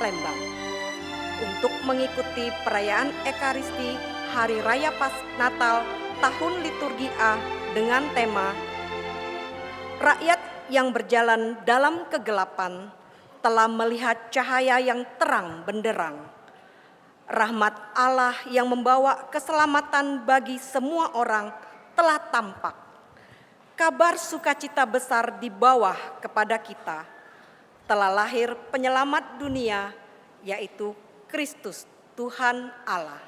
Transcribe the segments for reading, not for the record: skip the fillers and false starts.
Lembang untuk mengikuti perayaan Ekaristi Hari Raya Natal Tahun Liturgi A dengan tema Rakyat yang berjalan dalam kegelapan telah melihat cahaya yang terang benderang. Rahmat Allah yang membawa keselamatan bagi semua orang telah tampak. Kabar sukacita besar di bawah kepada kita. Telah lahir penyelamat dunia, yaitu Kristus Tuhan Allah.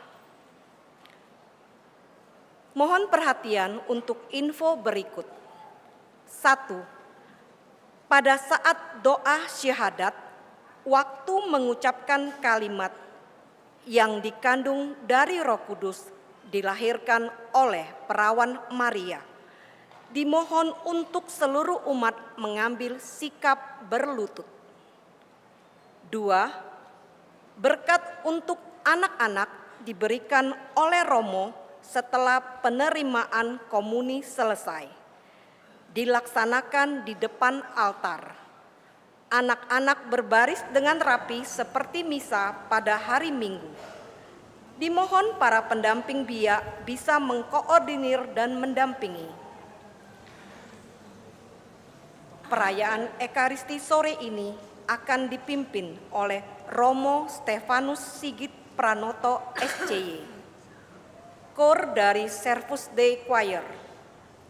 Mohon perhatian untuk info berikut. 1. Pada saat doa syahadat, waktu mengucapkan kalimat yang dikandung dari Roh Kudus dilahirkan oleh perawan Maria. Dimohon untuk seluruh umat mengambil sikap berlutut. 2. Berkat untuk anak-anak diberikan oleh Romo setelah penerimaan komuni selesai. dilaksanakan di depan altar. Anak-anak berbaris dengan rapi seperti misa pada hari Minggu. Dimohon para pendamping biak bisa mengkoordinir dan mendampingi. Perayaan Ekaristi sore ini akan dipimpin oleh Romo Stefanus Sigit Pranoto SCY, Kor dari Servus Dei Choir,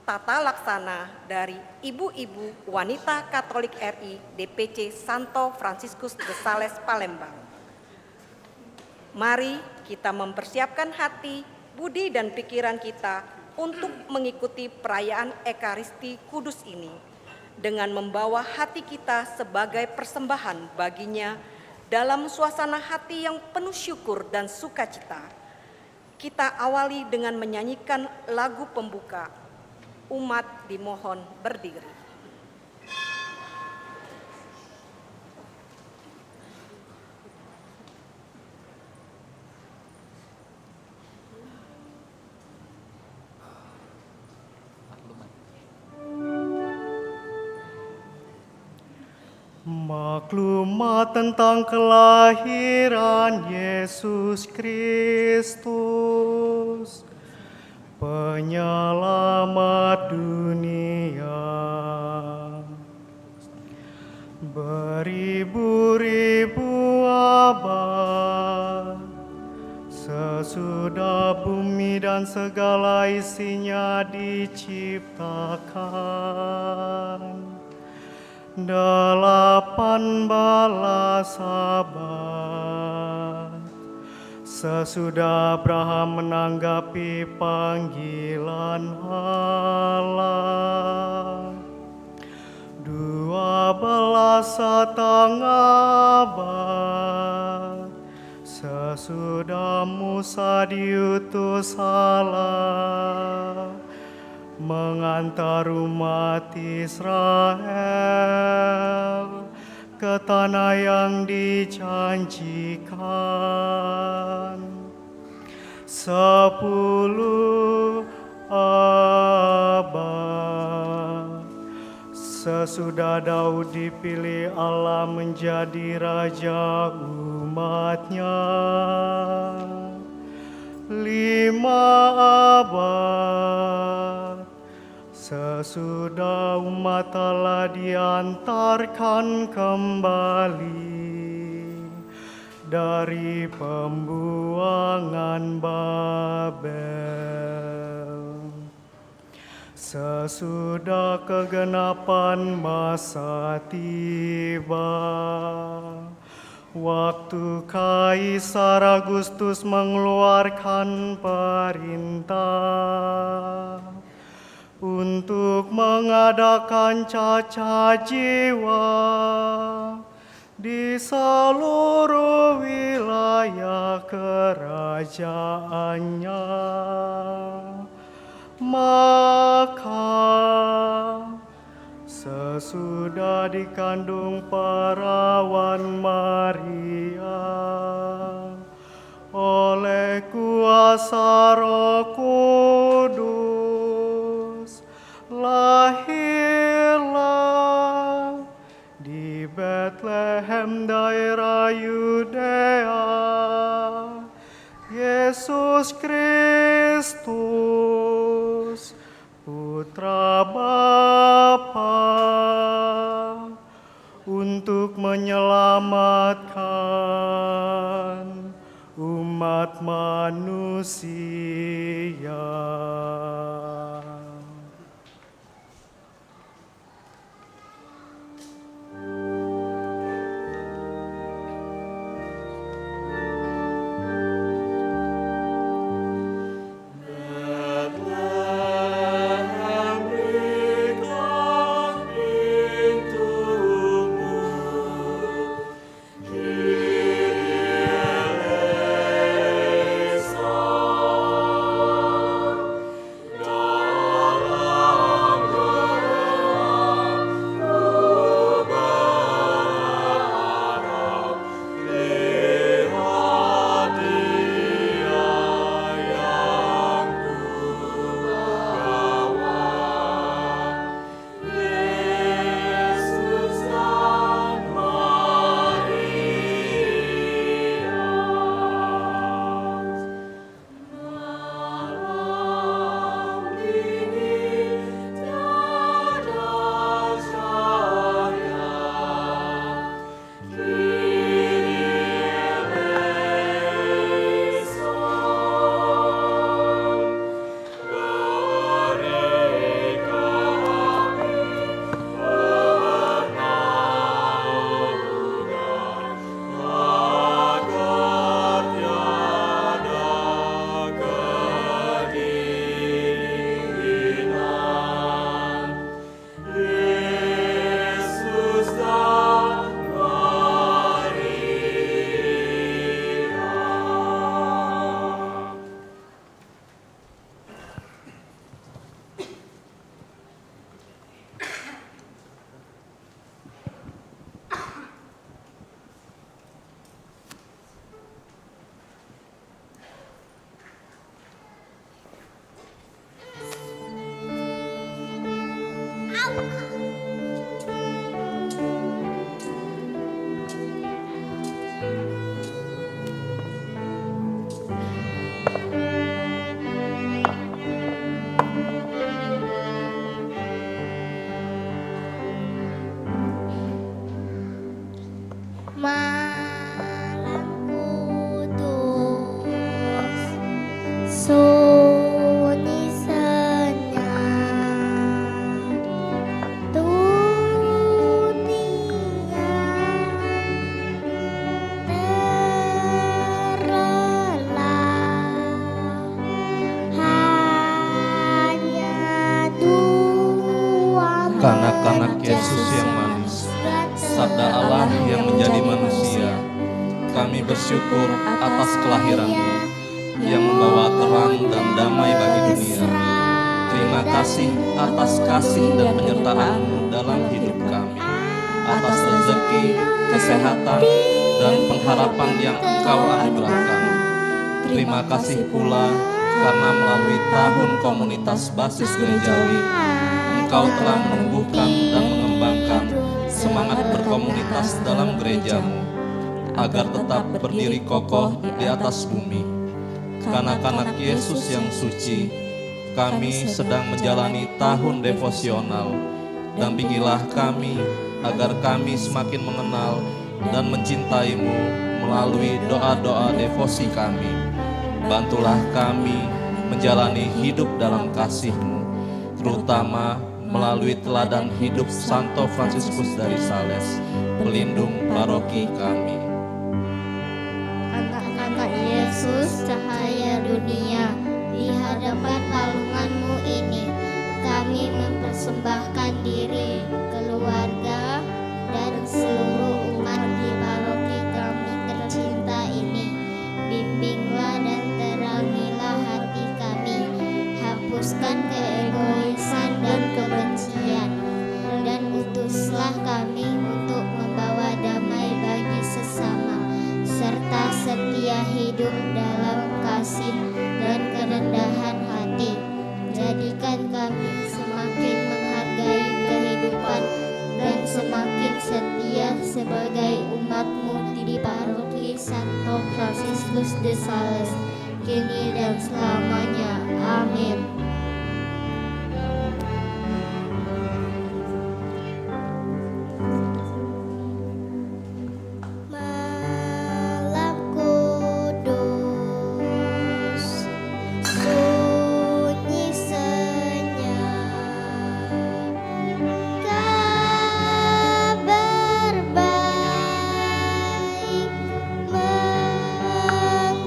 tata laksana dari Ibu-Ibu Wanita Katolik RI DPC Santo Fransiskus de Sales Palembang. Mari kita mempersiapkan hati, budi, dan pikiran kita untuk mengikuti perayaan Ekaristi Kudus ini dengan membawa hati kita sebagai persembahan baginya dalam suasana hati yang penuh syukur dan sukacita. Kita awali dengan menyanyikan lagu pembuka, Umat Dimohon Berdiri. Maklumat tentang kelahiran Yesus Kristus, penyelamat dunia. Beribu-ribu abad sesudah bumi dan segala isinya diciptakan, 8 balas abad sesudah Abraham menanggapi panggilan Allah, 12 abad sesudah Musa diutus Allah mengantar umat Israel ke tanah yang dijanjikan. 10 abad sesudah Daud dipilih Allah menjadi raja umatnya. 5 abad sesudah umat Allah diantarkan kembali dari pembuangan Babel. Sesudah kegenapan masa tiba, waktu Kaisar Agustus mengeluarkan perintah untuk mengadakan cacat jiwa di seluruh wilayah kerajaannya, maka sesudah dikandung perawan Maria oleh kuasa Roh Kudus, lahirlah di Bethlehem daerah Yudea Yesus Kristus, Putra Bapa, untuk menyelamatkan umat manusia. Bethlehem Kanak-kanak Yesus yang manis, sabda Allah yang menjadi manusia, kami bersyukur atas kelahiran-Mu yang membawa terang dan damai bagi dunia. Terima kasih atas kasih dan penyertaan-Mu dalam hidup kami, atas rezeki, kesehatan, dan pengharapan yang Engkau anugerahkan. Terima kasih pula karena melalui tahun komunitas basis gerejawi, Engkau telah menumbuhkan dan mengembangkan semangat berkomunitas dalam gereja-Mu, agar tetap berdiri kokoh di atas bumi. Kanak-kanak Yesus yang suci, kami sedang menjalani tahun devosional. Dampingilah kami agar kami semakin mengenal dan mencintai-Mu melalui doa-doa devosi kami. Bantulah kami menjalani hidup dalam kasih-Mu, terutama melalui teladan hidup Santo Fransiskus dari Sales, pelindung paroki kami. Anak-anak Yesus, cahaya dunia, di hadapan palungan-Mu ini, kami mempersembahkan diri, keluarga, dan seluruh umat di paroki kami tercinta ini. Bimbinglah dan terangilah hati kami, hapuskan keegoisan dan kebencian, dan utuslah kami untuk membawa damai bagi sesama, serta setia hidup dalam kasih dan kerendahan hati. Jadikan kami semakin menghargai kehidupan dan semakin setia sebagai umat-Mu di paroki Santo Fransiskus de Sales, kini dan selamanya. Amin. Malam kudus, sunyi senyap, kabar baik menggegam,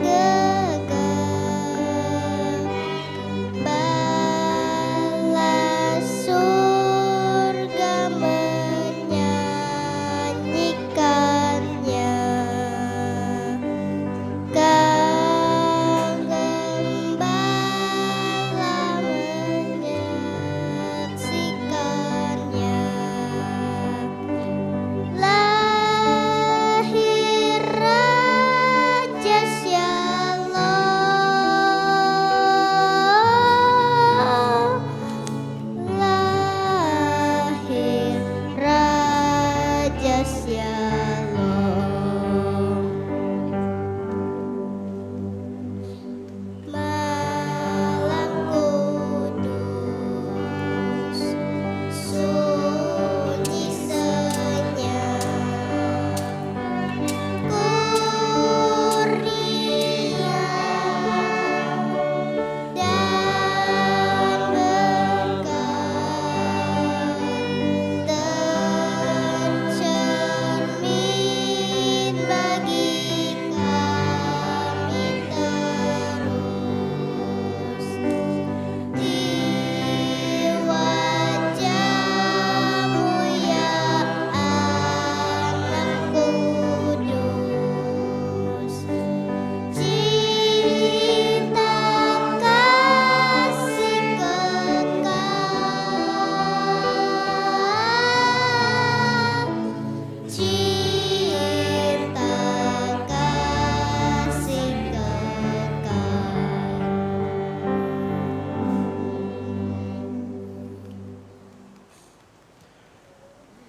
balas surga menyanyikannya, Kang Gembala menyaksikannya. Lahir Raja Shalom, lahir Raja Shalom. Malam kudus, sunyi senyap, kurnia dan berkat tercermin bagi kami terus di wajah-Mu ya Anak Kudus. Cinta kasih kekal, cinta kasih kekal.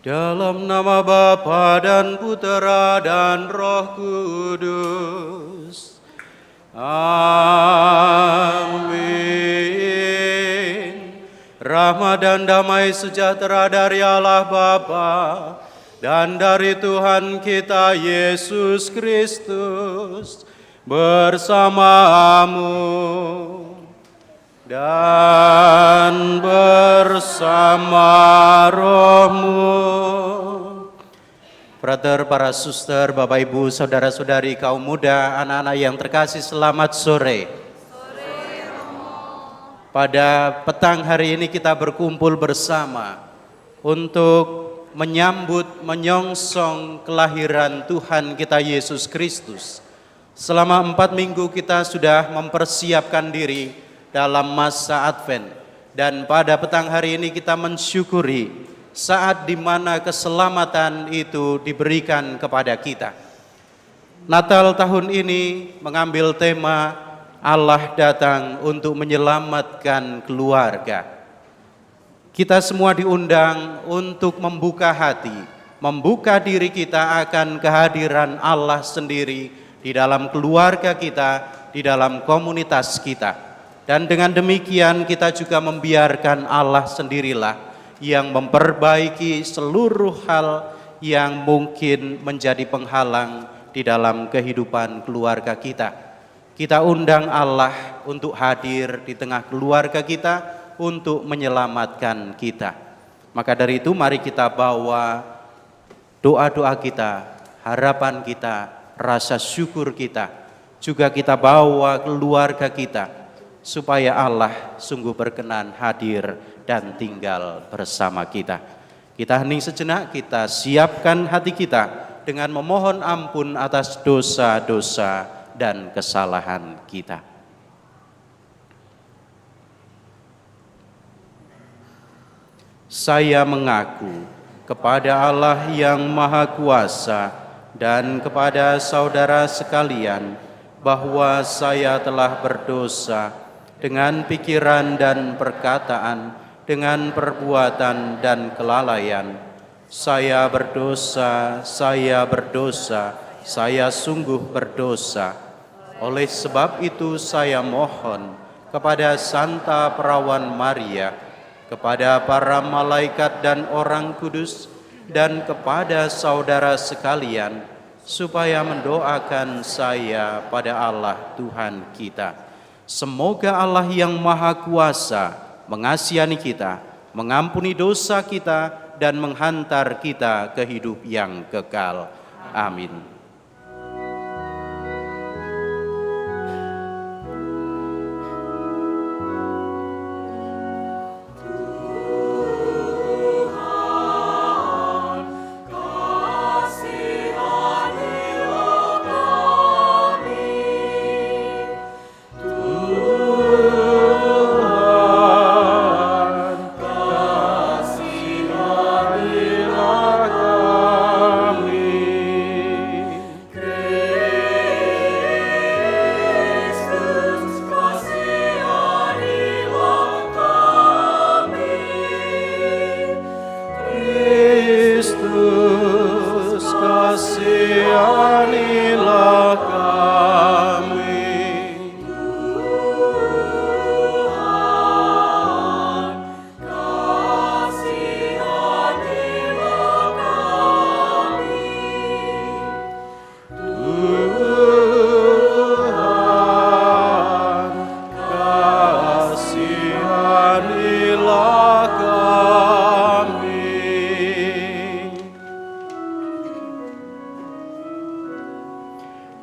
Dalam nama Bapa dan Putera dan Roh Kudus. Amin. Rahmat dan damai sejahtera dari Allah Bapa dan dari Tuhan kita Yesus Kristus bersamamu dan bersama rohmu. Brother, para suster, Bapak Ibu, saudara-saudari, kaum muda, anak-anak yang terkasih, selamat sore. Pada petang hari ini kita berkumpul bersama untuk menyambut, menyongsong kelahiran Tuhan kita Yesus Kristus. Selama 4 minggu kita sudah mempersiapkan diri dalam masa Advent. Dan pada petang hari ini kita mensyukuri saat di mana keselamatan itu diberikan kepada kita. Natal tahun ini mengambil tema Allah datang untuk menyelamatkan keluarga. Kita semua diundang untuk membuka hati, membuka diri kita akan kehadiran Allah sendiri di dalam keluarga kita, di dalam komunitas kita. Dan dengan demikian kita juga membiarkan Allah sendirilah yang memperbaiki seluruh hal yang mungkin menjadi penghalang di dalam kehidupan keluarga kita. Kita undang Allah untuk hadir di tengah keluarga kita, untuk menyelamatkan kita. Maka dari itu mari kita bawa doa-doa kita, harapan kita, rasa syukur kita, juga kita bawa keluarga kita, supaya Allah sungguh berkenan hadir dan tinggal bersama kita. Kita hening sejenak, kita siapkan hati kita dengan memohon ampun atas dosa-dosa dan kesalahan kita. Saya mengaku kepada Allah yang Maha Kuasa dan kepada saudara sekalian bahwa saya telah berdosa dengan pikiran dan perkataan, dengan perbuatan dan kelalaian. Saya berdosa, saya sungguh berdosa. Oleh sebab itu saya mohon kepada Santa Perawan Maria, kepada para malaikat dan orang kudus, dan kepada saudara sekalian, supaya mendoakan saya pada Allah Tuhan kita. Semoga Allah yang Maha Kuasa mengasihani kita, mengampuni dosa kita, dan menghantar kita ke hidup yang kekal. Amin.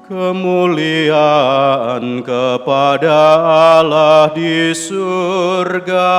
Kemuliaan kepada Allah di surga.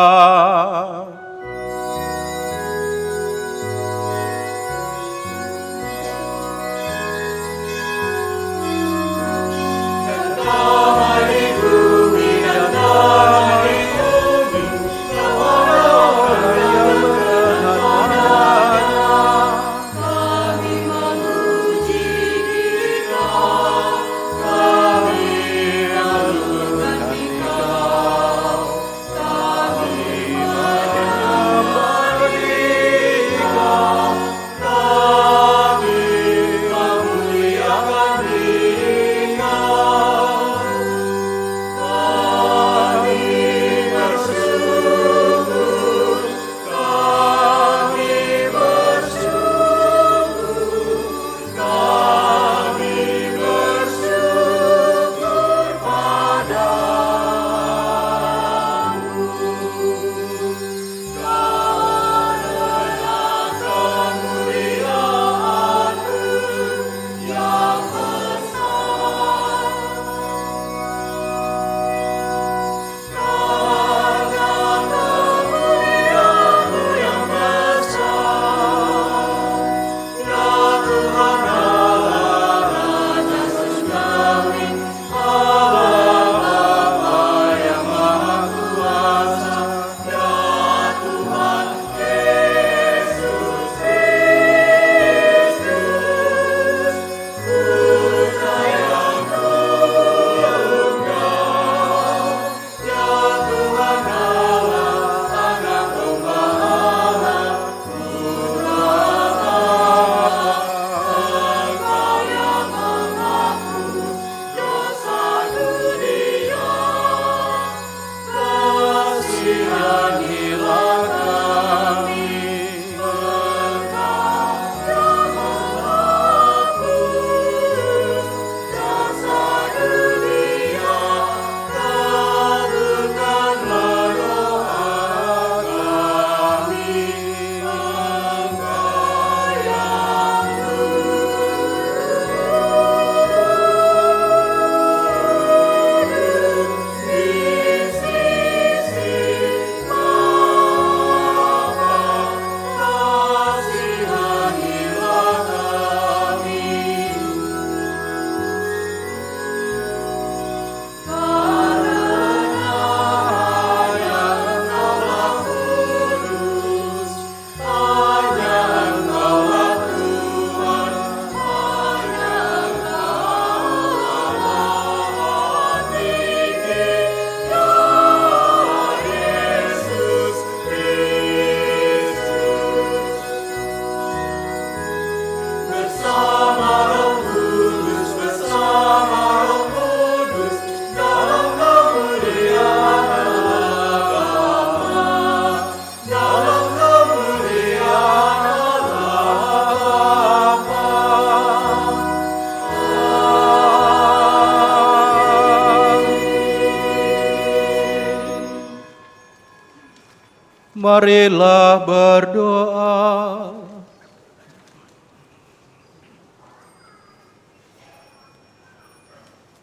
Marilah berdoa.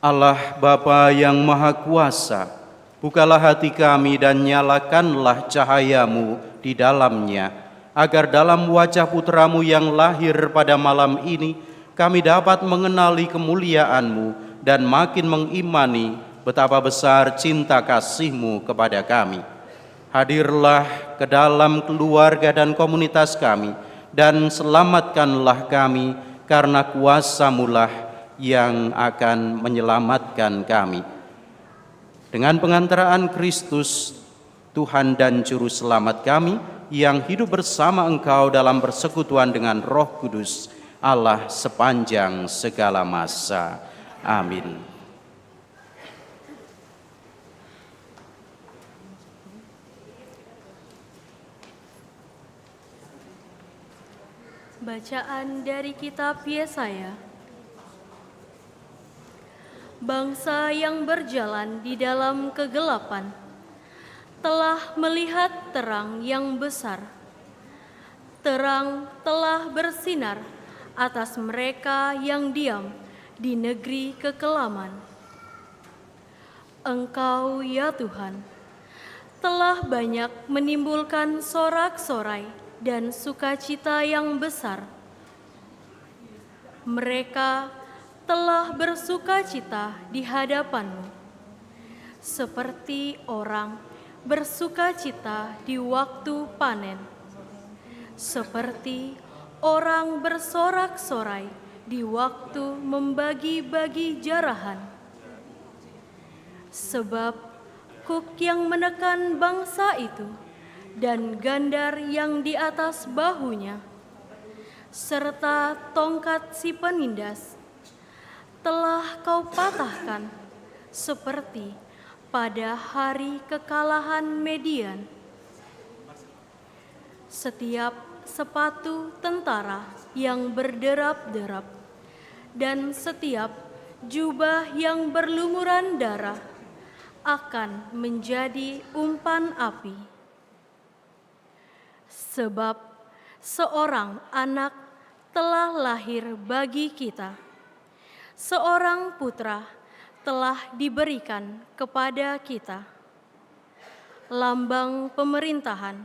Allah Bapa yang Maha Kuasa, bukalah hati kami dan nyalakanlah cahayamu di dalamnya, agar dalam wajah putramu yang lahir pada malam ini, kami dapat mengenali kemuliaan-Mu dan makin mengimani betapa besar cinta kasih-Mu kepada kami. Hadirlah ke dalam keluarga dan komunitas kami, dan selamatkanlah kami, karena kuasa-Mu lah yang akan menyelamatkan kami. Dengan pengantaraan Kristus, Tuhan dan Juru Selamat kami, yang hidup bersama Engkau dalam persekutuan dengan Roh Kudus, Allah sepanjang segala masa. Amin. Bacaan dari kitab Yesaya. Bangsa yang berjalan di dalam kegelapan telah melihat terang yang besar. Terang telah bersinar atas mereka yang diam di negeri kekelaman. Engkau, ya Tuhan, telah banyak menimbulkan sorak-sorai dan sukacita yang besar. Mereka telah bersukacita di hadapan-Mu, seperti orang bersukacita di waktu panen, seperti orang bersorak-sorai di waktu membagi-bagi jarahan. Sebab kuk yang menekan bangsa itu dan gandar yang di atas bahunya, serta tongkat si penindas, telah Kau patahkan seperti pada hari kekalahan Median. Setiap sepatu tentara yang berderap-derap dan setiap jubah yang berlumuran darah akan menjadi umpan api. Sebab seorang anak telah lahir bagi kita, seorang putra telah diberikan kepada kita. Lambang pemerintahan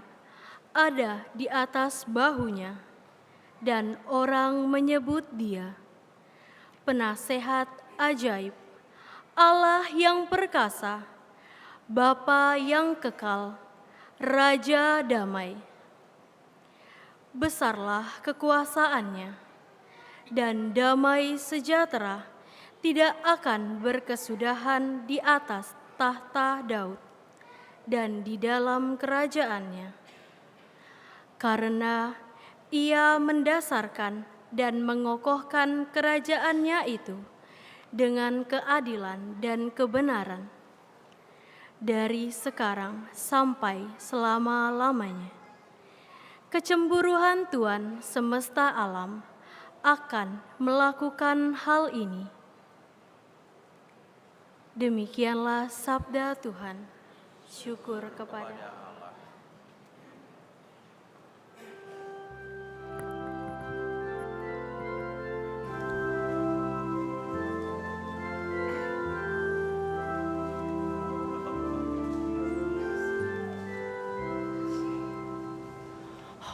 ada di atas bahunya, dan orang menyebut Dia Penasehat Ajaib, Allah yang perkasa, Bapa yang kekal, Raja damai. Besarlah kekuasaannya, dan damai sejahtera tidak akan berkesudahan di atas tahta Daud dan di dalam kerajaannya. Karena ia mendasarkan dan mengokohkan kerajaannya itu dengan keadilan dan kebenaran dari sekarang sampai selama-lamanya. Kecemburuan Tuhan semesta alam akan melakukan hal ini. Demikianlah sabda Tuhan. Syukur kepada Allah.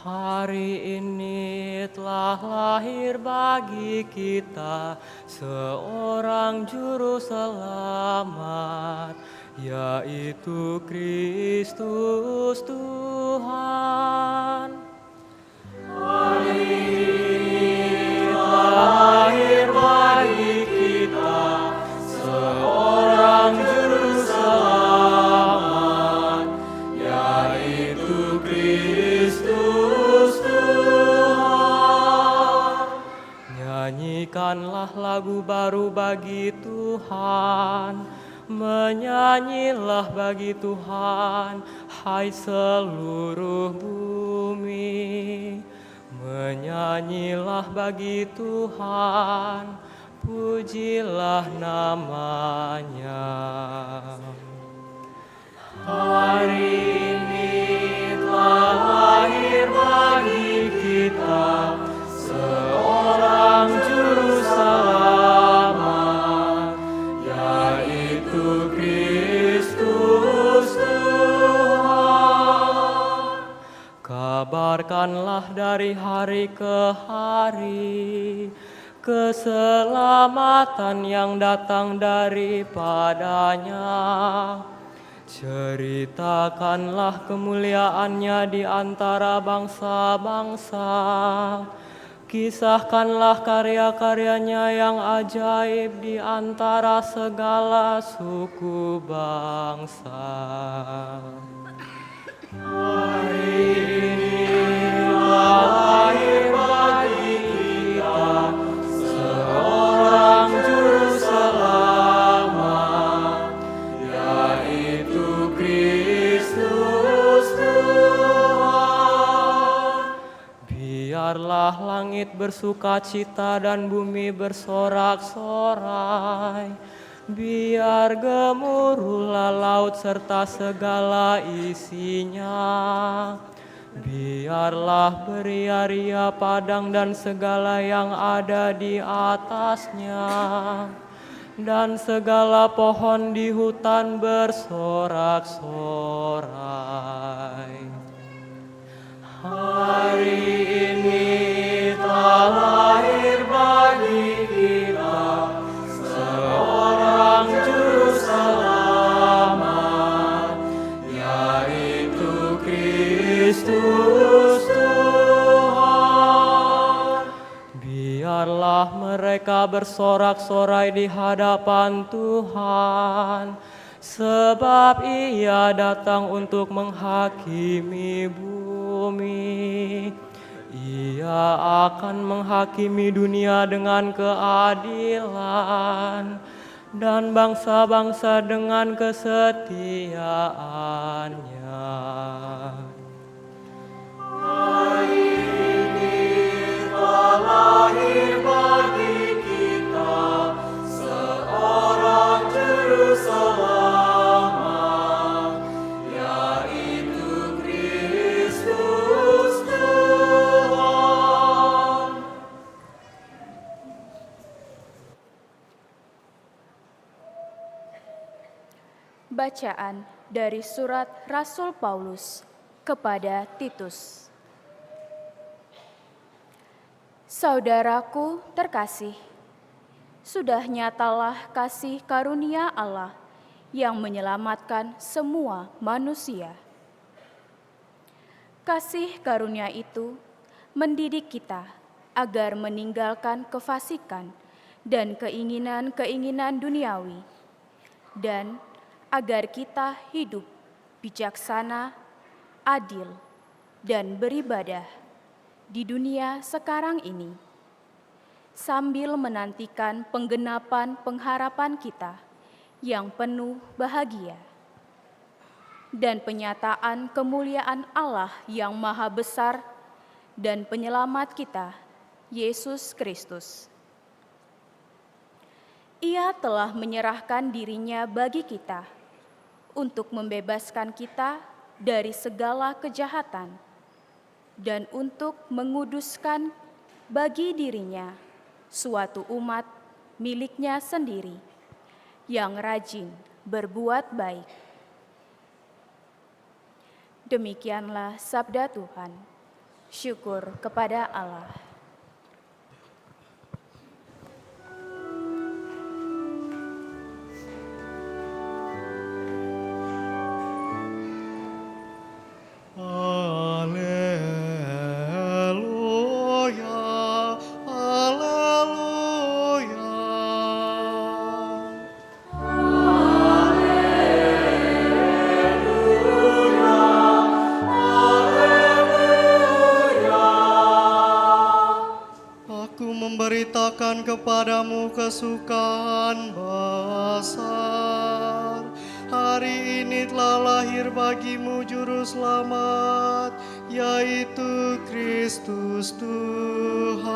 Hari ini telah lahir bagi kita seorang juru selamat, yaitu Kristus Tuhan. Hari ini telah lahir bagi kita seorang juru selamat, yaitu Kristus Tuhan. Nyanyikanlah lagu baru bagi Tuhan, menyanyilah bagi Tuhan, hai seluruh bumi. Menyanyilah bagi Tuhan, pujilah namanya. Hari ini telah lahir bagi kita seorang juru selamat, yaitu Kristus Tuhan. Kabarkanlah dari hari ke hari keselamatan yang datang daripadanya. Ceritakanlah kemuliaannya di antara bangsa-bangsa. Kisahkanlah karya-karyanya yang ajaib di antara segala suku bangsa. Hari ini telah lahir bagi kita seorang juru selamat, yaitu Kristus Tuhan. Biarlah langit bersukacita dan bumi bersorak-sorai. Biar gemuruhlah laut serta segala isinya. Biarlah beria-ria padang dan segala yang ada di atasnya. Dan segala pohon di hutan bersorak-sorai. Hari ini telah lahir bagi kita seorang juru selamat, yaitu Kristus Tuhan. Biarlah mereka bersorak-sorai di hadapan Tuhan, sebab Ia datang untuk menghakimi bumi. Ia akan menghakimi dunia dengan keadilan dan bangsa-bangsa dengan kesetiaannya. Hari ini telah lahir bagi kita seorang juru selamat, yaitu Kristus Tuhan. Bacaan dari surat Rasul Paulus kepada Titus. Saudaraku terkasih, sudah nyatalah kasih karunia Allah yang menyelamatkan semua manusia. Kasih karunia itu mendidik kita agar meninggalkan kefasikan dan keinginan-keinginan duniawi, dan agar kita hidup bijaksana, adil, dan beribadah di dunia sekarang ini, sambil menantikan penggenapan pengharapan kita yang penuh bahagia dan penyataan kemuliaan Allah yang Maha Besar dan Penyelamat kita, Yesus Kristus. Ia telah menyerahkan dirinya bagi kita untuk membebaskan kita dari segala kejahatan dan untuk menguduskan bagi dirinya suatu umat miliknya sendiri yang rajin berbuat baik. Demikianlah sabda Tuhan. Syukur kepada Allah. Haleluya, haleluya. Aku memberitakan kepadamu kesukaan besar. Hari ini telah lahir bagimu juru selamat, yaitu Kristus Tuhan.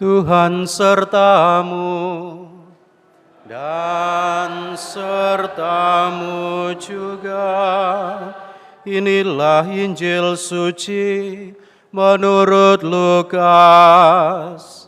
Tuhan sertamu dan sertamu juga. Inilah Injil suci menurut Lukas.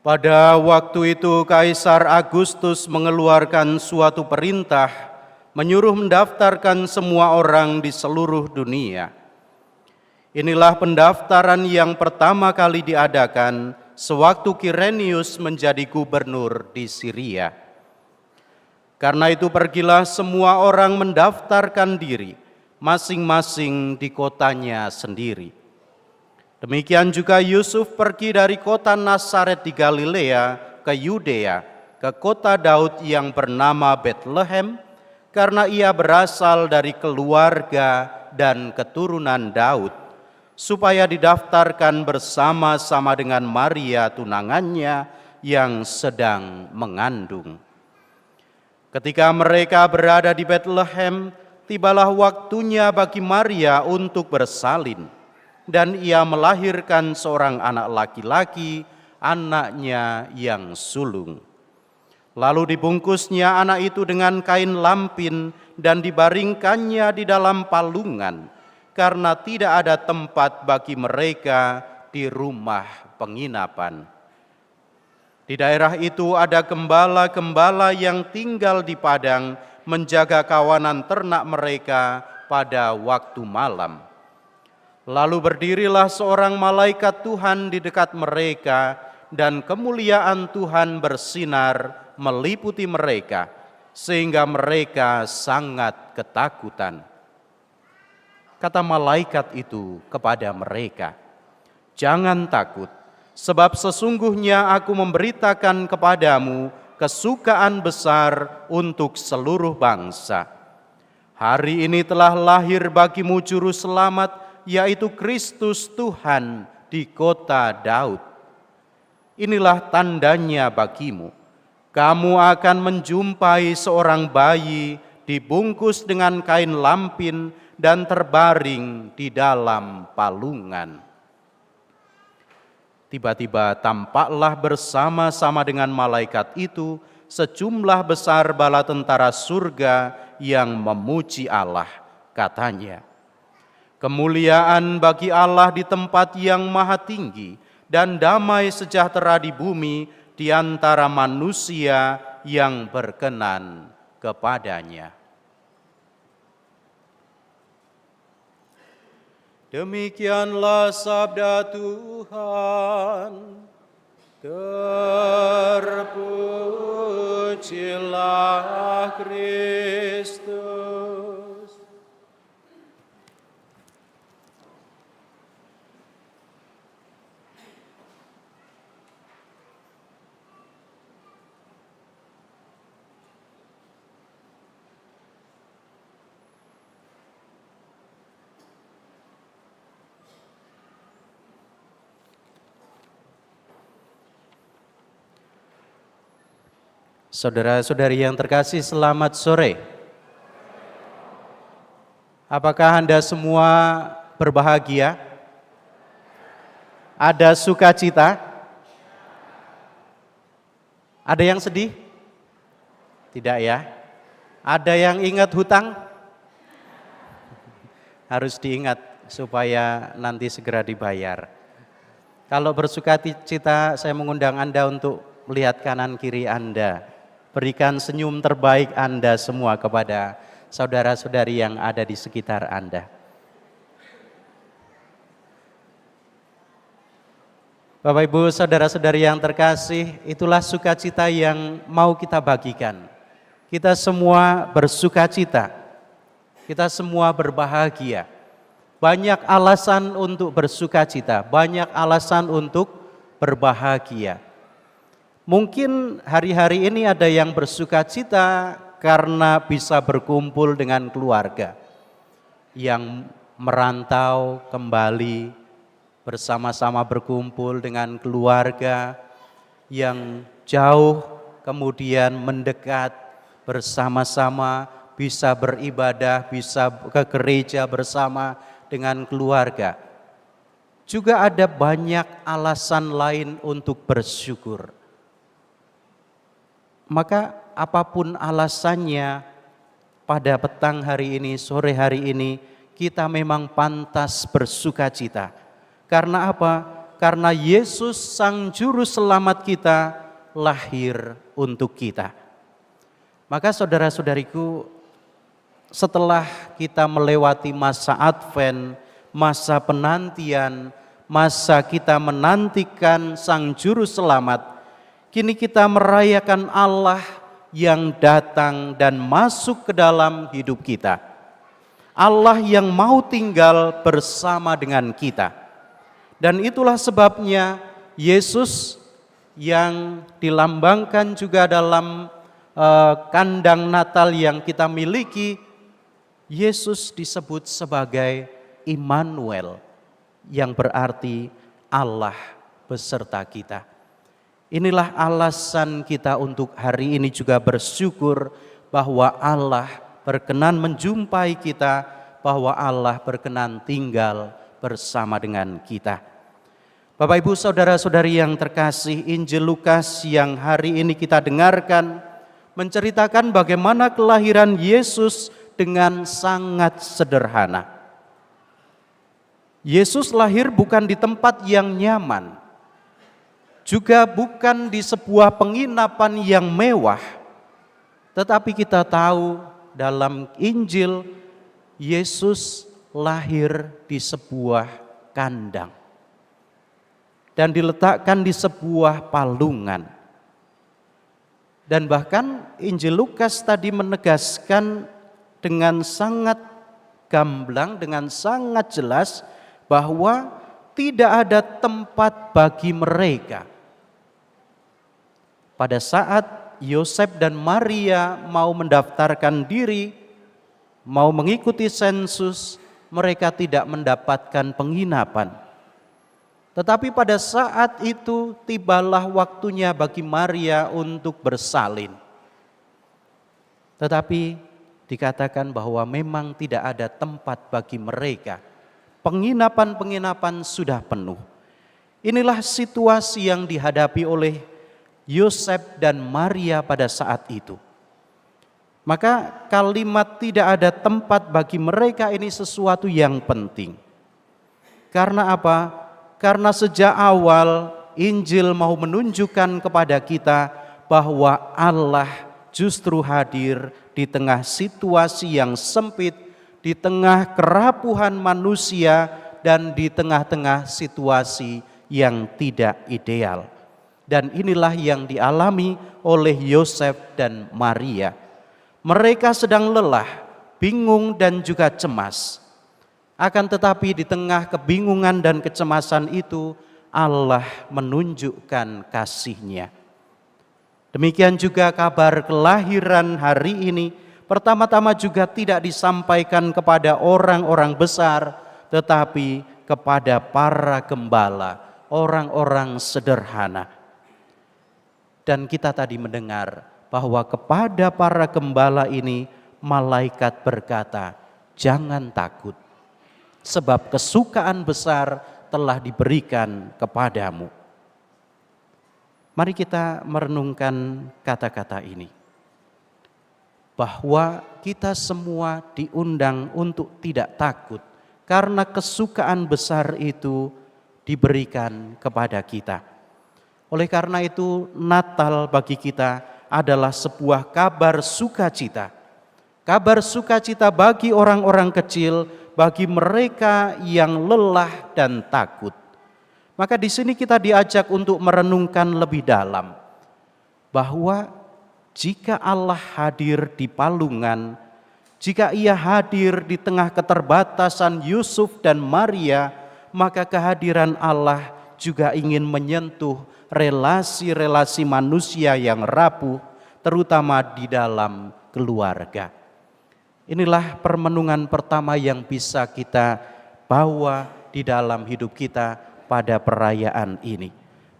Pada waktu itu Kaisar Agustus mengeluarkan suatu perintah menyuruh mendaftarkan semua orang di seluruh dunia. Inilah pendaftaran yang pertama kali diadakan sewaktu Kirenius menjadi gubernur di Syria. Karena itu pergilah semua orang mendaftarkan diri masing-masing di kotanya sendiri. Demikian juga Yusuf pergi dari kota Nazaret di Galilea ke Yudea, ke kota Daud yang bernama Betlehem, karena ia berasal dari keluarga dan keturunan Daud, supaya didaftarkan bersama-sama dengan Maria tunangannya yang sedang mengandung. Ketika mereka berada di Betlehem, tibalah waktunya bagi Maria untuk bersalin. Dan ia melahirkan seorang anak laki-laki, anaknya yang sulung. Lalu dibungkusnya anak itu dengan kain lampin dan dibaringkannya di dalam palungan, karena tidak ada tempat bagi mereka di rumah penginapan. Di daerah itu ada gembala-gembala yang tinggal di padang menjaga kawanan ternak mereka pada waktu malam. Lalu berdirilah seorang malaikat Tuhan di dekat mereka, dan kemuliaan Tuhan bersinar meliputi mereka, sehingga mereka sangat ketakutan. Kata malaikat itu kepada mereka, "Jangan takut, sebab sesungguhnya aku memberitakan kepadamu kesukaan besar untuk seluruh bangsa. Hari ini telah lahir bagimu juru selamat, yaitu Kristus Tuhan di kota Daud. Inilah tandanya bagimu. Kamu akan menjumpai seorang bayi dibungkus dengan kain lampin dan terbaring di dalam palungan. Tiba-tiba tampaklah bersama-sama dengan malaikat itu sejumlah besar bala tentara surga yang memuji Allah. Katanya, kemuliaan bagi Allah di tempat yang maha tinggi dan damai sejahtera di bumi di antara manusia yang berkenan kepadanya. Demikianlah sabda Tuhan. Terpujilah Kristus. Saudara-saudari yang terkasih, selamat sore. Apakah Anda semua berbahagia? Ada sukacita? Ada yang sedih? Tidak ya? Ada yang ingat hutang? Harus diingat supaya nanti segera dibayar. Kalau bersukacita, saya mengundang Anda untuk melihat kanan kiri Anda. Berikan senyum terbaik Anda semua kepada saudara-saudari yang ada di sekitar Anda. Bapak Ibu, saudara-saudari yang terkasih, itulah sukacita yang mau kita bagikan. Kita semua bersukacita, kita semua berbahagia. Banyak alasan untuk bersukacita, banyak alasan untuk berbahagia. Mungkin hari-hari ini ada yang bersukacita karena bisa berkumpul dengan keluarga, yang merantau kembali bersama-sama berkumpul dengan keluarga, yang jauh kemudian mendekat bersama-sama, bisa beribadah, bisa ke gereja bersama dengan keluarga. Juga ada banyak alasan lain untuk bersyukur. Maka apapun alasannya, pada petang hari ini, sore hari ini, kita memang pantas bersukacita. Karena apa? Karena Yesus Sang Juru Selamat kita lahir untuk kita. Maka saudara-saudariku, setelah kita melewati masa Advent, masa penantian, masa kita menantikan Sang Juru Selamat, kini kita merayakan Allah yang datang dan masuk ke dalam hidup kita. Allah yang mau tinggal bersama dengan kita. Dan itulah sebabnya Yesus yang dilambangkan juga dalam kandang Natal yang kita miliki, Yesus disebut sebagai Immanuel, yang berarti Allah beserta kita. Inilah alasan kita untuk hari ini juga bersyukur bahwa Allah berkenan menjumpai kita, bahwa Allah berkenan tinggal bersama dengan kita. Bapak Ibu saudara-saudari yang terkasih, Injil Lukas yang hari ini kita dengarkan menceritakan bagaimana kelahiran Yesus dengan sangat sederhana. Yesus lahir bukan di tempat yang nyaman, juga bukan di sebuah penginapan yang mewah, tetapi kita tahu dalam Injil Yesus lahir di sebuah kandang dan diletakkan di sebuah palungan. Dan bahkan Injil Lukas tadi menegaskan dengan sangat gamblang, dengan sangat jelas bahwa tidak ada tempat bagi mereka. Pada saat Yosef dan Maria mau mendaftarkan diri, mau mengikuti sensus, mereka tidak mendapatkan penginapan. Tetapi pada saat itu tibalah waktunya bagi Maria untuk bersalin. Tetapi dikatakan bahwa memang tidak ada tempat bagi mereka. Penginapan-penginapan sudah penuh. Inilah situasi yang dihadapi oleh Yosef dan Maria pada saat itu. Maka kalimat tidak ada tempat bagi mereka ini sesuatu yang penting. Karena apa? Karena sejak awal Injil mau menunjukkan kepada kita bahwa Allah justru hadir di tengah situasi yang sempit, di tengah kerapuhan manusia, dan di tengah-tengah situasi yang tidak ideal. Dan inilah yang dialami oleh Yosef dan Maria. Mereka sedang lelah, bingung dan juga cemas. Akan tetapi di tengah kebingungan dan kecemasan itu, Allah menunjukkan kasih-Nya. Demikian juga kabar kelahiran hari ini, pertama-tama juga tidak disampaikan kepada orang-orang besar, tetapi kepada para gembala, orang-orang sederhana. Dan kita tadi mendengar bahwa kepada para gembala ini, malaikat berkata, "Jangan takut, sebab kesukaan besar telah diberikan kepadamu." Mari kita merenungkan kata-kata ini. Bahwa kita semua diundang untuk tidak takut karena kesukaan besar itu diberikan kepada kita. Oleh karena itu, Natal bagi kita adalah sebuah kabar sukacita. Kabar sukacita bagi orang-orang kecil, bagi mereka yang lelah dan takut. Maka di sini kita diajak untuk merenungkan lebih dalam bahwa jika Allah hadir di palungan, jika Ia hadir di tengah keterbatasan Yusuf dan Maria, maka kehadiran Allah juga ingin menyentuh relasi-relasi manusia yang rapuh, terutama di dalam keluarga. Inilah permenungan pertama yang bisa kita bawa di dalam hidup kita pada perayaan ini.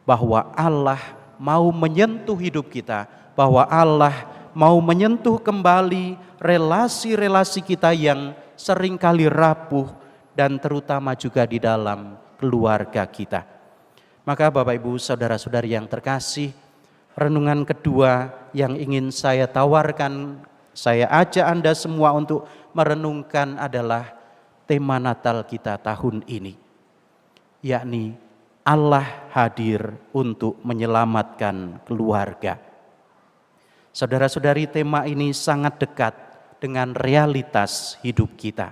Bahwa Allah mau menyentuh hidup kita, bahwa Allah mau menyentuh kembali relasi-relasi kita yang seringkali rapuh dan terutama juga di dalam keluarga kita. Maka Bapak Ibu saudara-saudari yang terkasih, renungan kedua yang ingin saya tawarkan, saya ajak Anda semua untuk merenungkan adalah tema Natal kita tahun ini, yakni Allah hadir untuk menyelamatkan keluarga. Saudara-saudari, tema ini sangat dekat dengan realitas hidup kita.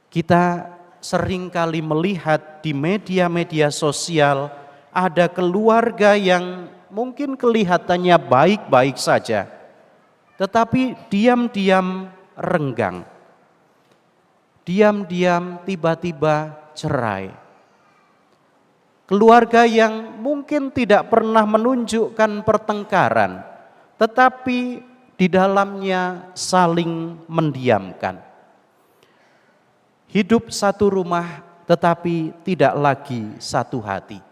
Kita seringkali melihat di media-media sosial ada keluarga yang mungkin kelihatannya baik-baik saja, tetapi diam-diam renggang. Diam-diam tiba-tiba cerai. Keluarga yang mungkin tidak pernah menunjukkan pertengkaran, tetapi di dalamnya saling mendiamkan. Hidup satu rumah tetapi tidak lagi satu hati.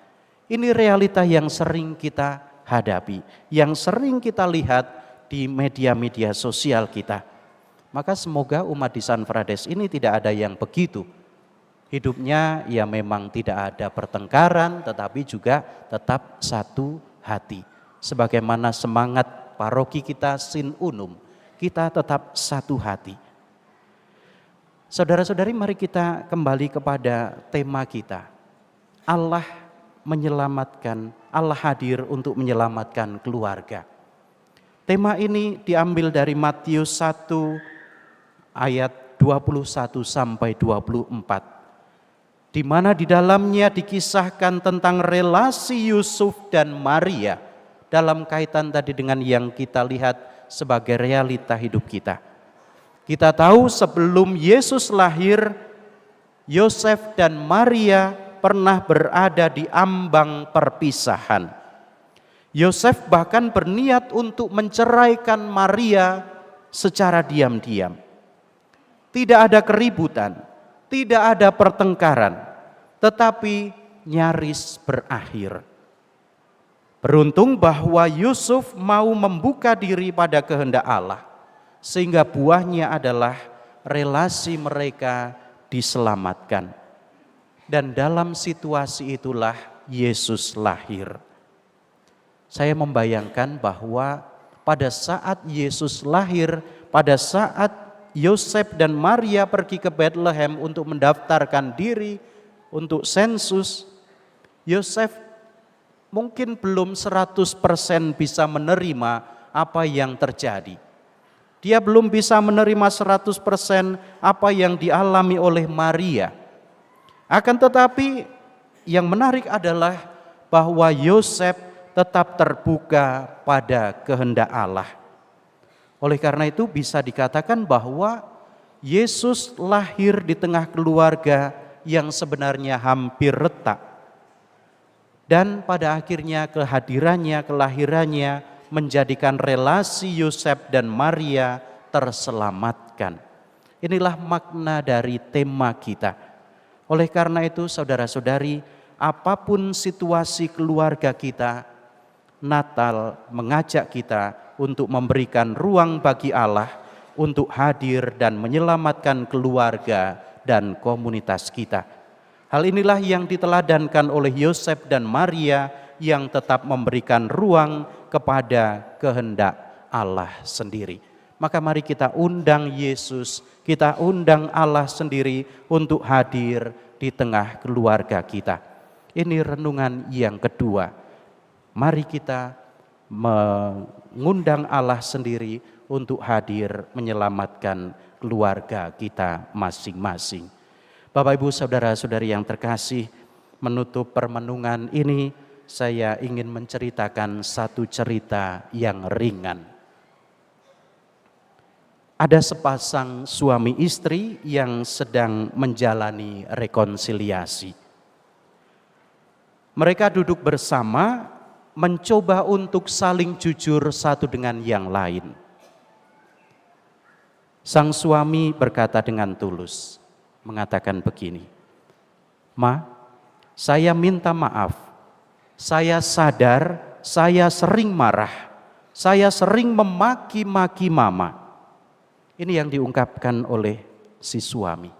Ini realita yang sering kita hadapi, yang sering kita lihat di media-media sosial kita. Maka semoga umat di San Frades ini tidak ada yang begitu. Hidupnya ya memang tidak ada pertengkaran, tetapi juga tetap satu hati. Sebagaimana semangat paroki kita Sin Unum, kita tetap satu hati. Saudara-saudari, mari kita kembali kepada tema kita. Allah menyelamatkan, Allah hadir untuk menyelamatkan keluarga. Tema ini diambil dari Matius 1 ayat 21 sampai 24. Di mana di dalamnya dikisahkan tentang relasi Yusuf dan Maria dalam kaitan tadi dengan yang kita lihat sebagai realita hidup kita. Kita tahu sebelum Yesus lahir, Yosef dan Maria pernah berada di ambang perpisahan. Yosef bahkan berniat untuk menceraikan Maria secara diam-diam. Tidak ada keributan, tidak ada pertengkaran, tetapi nyaris berakhir. Beruntung bahwa Yusuf mau membuka diri pada kehendak Allah, sehingga buahnya adalah relasi mereka diselamatkan. Dan dalam situasi itulah Yesus lahir. Saya membayangkan bahwa pada saat Yesus lahir, pada saat Yosef dan Maria pergi ke Bethlehem untuk mendaftarkan diri untuk sensus, Yosef mungkin belum 100% bisa menerima apa yang terjadi. Dia belum bisa menerima 100% apa yang dialami oleh Maria. Akan tetapi yang menarik adalah bahwa Yosef tetap terbuka pada kehendak Allah. Oleh karena itu bisa dikatakan bahwa Yesus lahir di tengah keluarga yang sebenarnya hampir retak. Dan pada akhirnya kehadirannya, kelahirannya menjadikan relasi Yosef dan Maria terselamatkan. Inilah makna dari tema kita. Oleh karena itu saudara-saudari, apapun situasi keluarga kita, Natal mengajak kita untuk memberikan ruang bagi Allah untuk hadir dan menyelamatkan keluarga dan komunitas kita. Hal inilah yang diteladankan oleh Yosef dan Maria yang tetap memberikan ruang kepada kehendak Allah sendiri. Maka mari kita undang Yesus, kita undang Allah sendiri untuk hadir di tengah keluarga kita. Ini renungan yang kedua. Mari kita mengundang Allah sendiri untuk hadir menyelamatkan keluarga kita masing-masing. Bapak Ibu saudara-saudari yang terkasih, menutup permenungan ini saya ingin menceritakan satu cerita yang ringan. Ada sepasang suami istri yang sedang menjalani rekonsiliasi. Mereka duduk bersama, mencoba untuk saling jujur satu dengan yang lain. Sang suami berkata dengan tulus, mengatakan begini, "Ma, saya minta maaf. Saya sadar saya sering marah. Saya sering memaki-maki mama." Ini yang diungkapkan oleh si suami.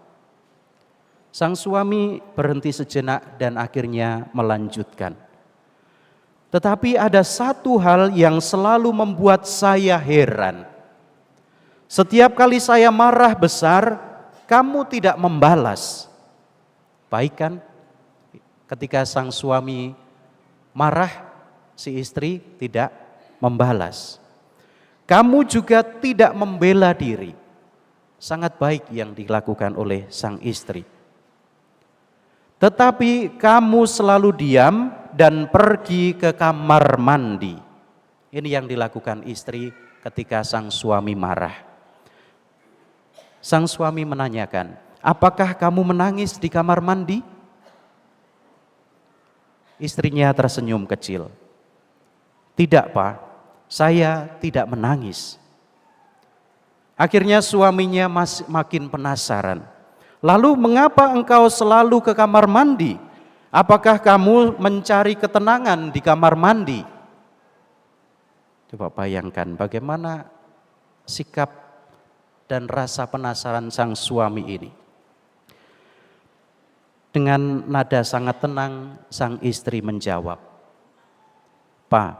Sang suami berhenti sejenak dan akhirnya melanjutkan. "Tetapi ada satu hal yang selalu membuat saya heran. Setiap kali saya marah besar, kamu tidak membalas." Baik kan? Ketika sang suami marah, si istri tidak membalas. Kamu juga tidak membela diri. Sangat baik yang dilakukan oleh sang istri. Tetapi kamu selalu diam dan pergi ke kamar mandi. Ini yang dilakukan istri ketika sang suami marah. Sang suami menanyakan, "Apakah kamu menangis di kamar mandi?" Istrinya tersenyum kecil. "Tidak, Pak, saya tidak menangis." Akhirnya suaminya makin penasaran. "Lalu mengapa engkau selalu ke kamar mandi? Apakah kamu mencari ketenangan di kamar mandi?" Coba bayangkan bagaimana sikap dan rasa penasaran sang suami ini. Dengan nada sangat tenang, sang istri menjawab, "Pak,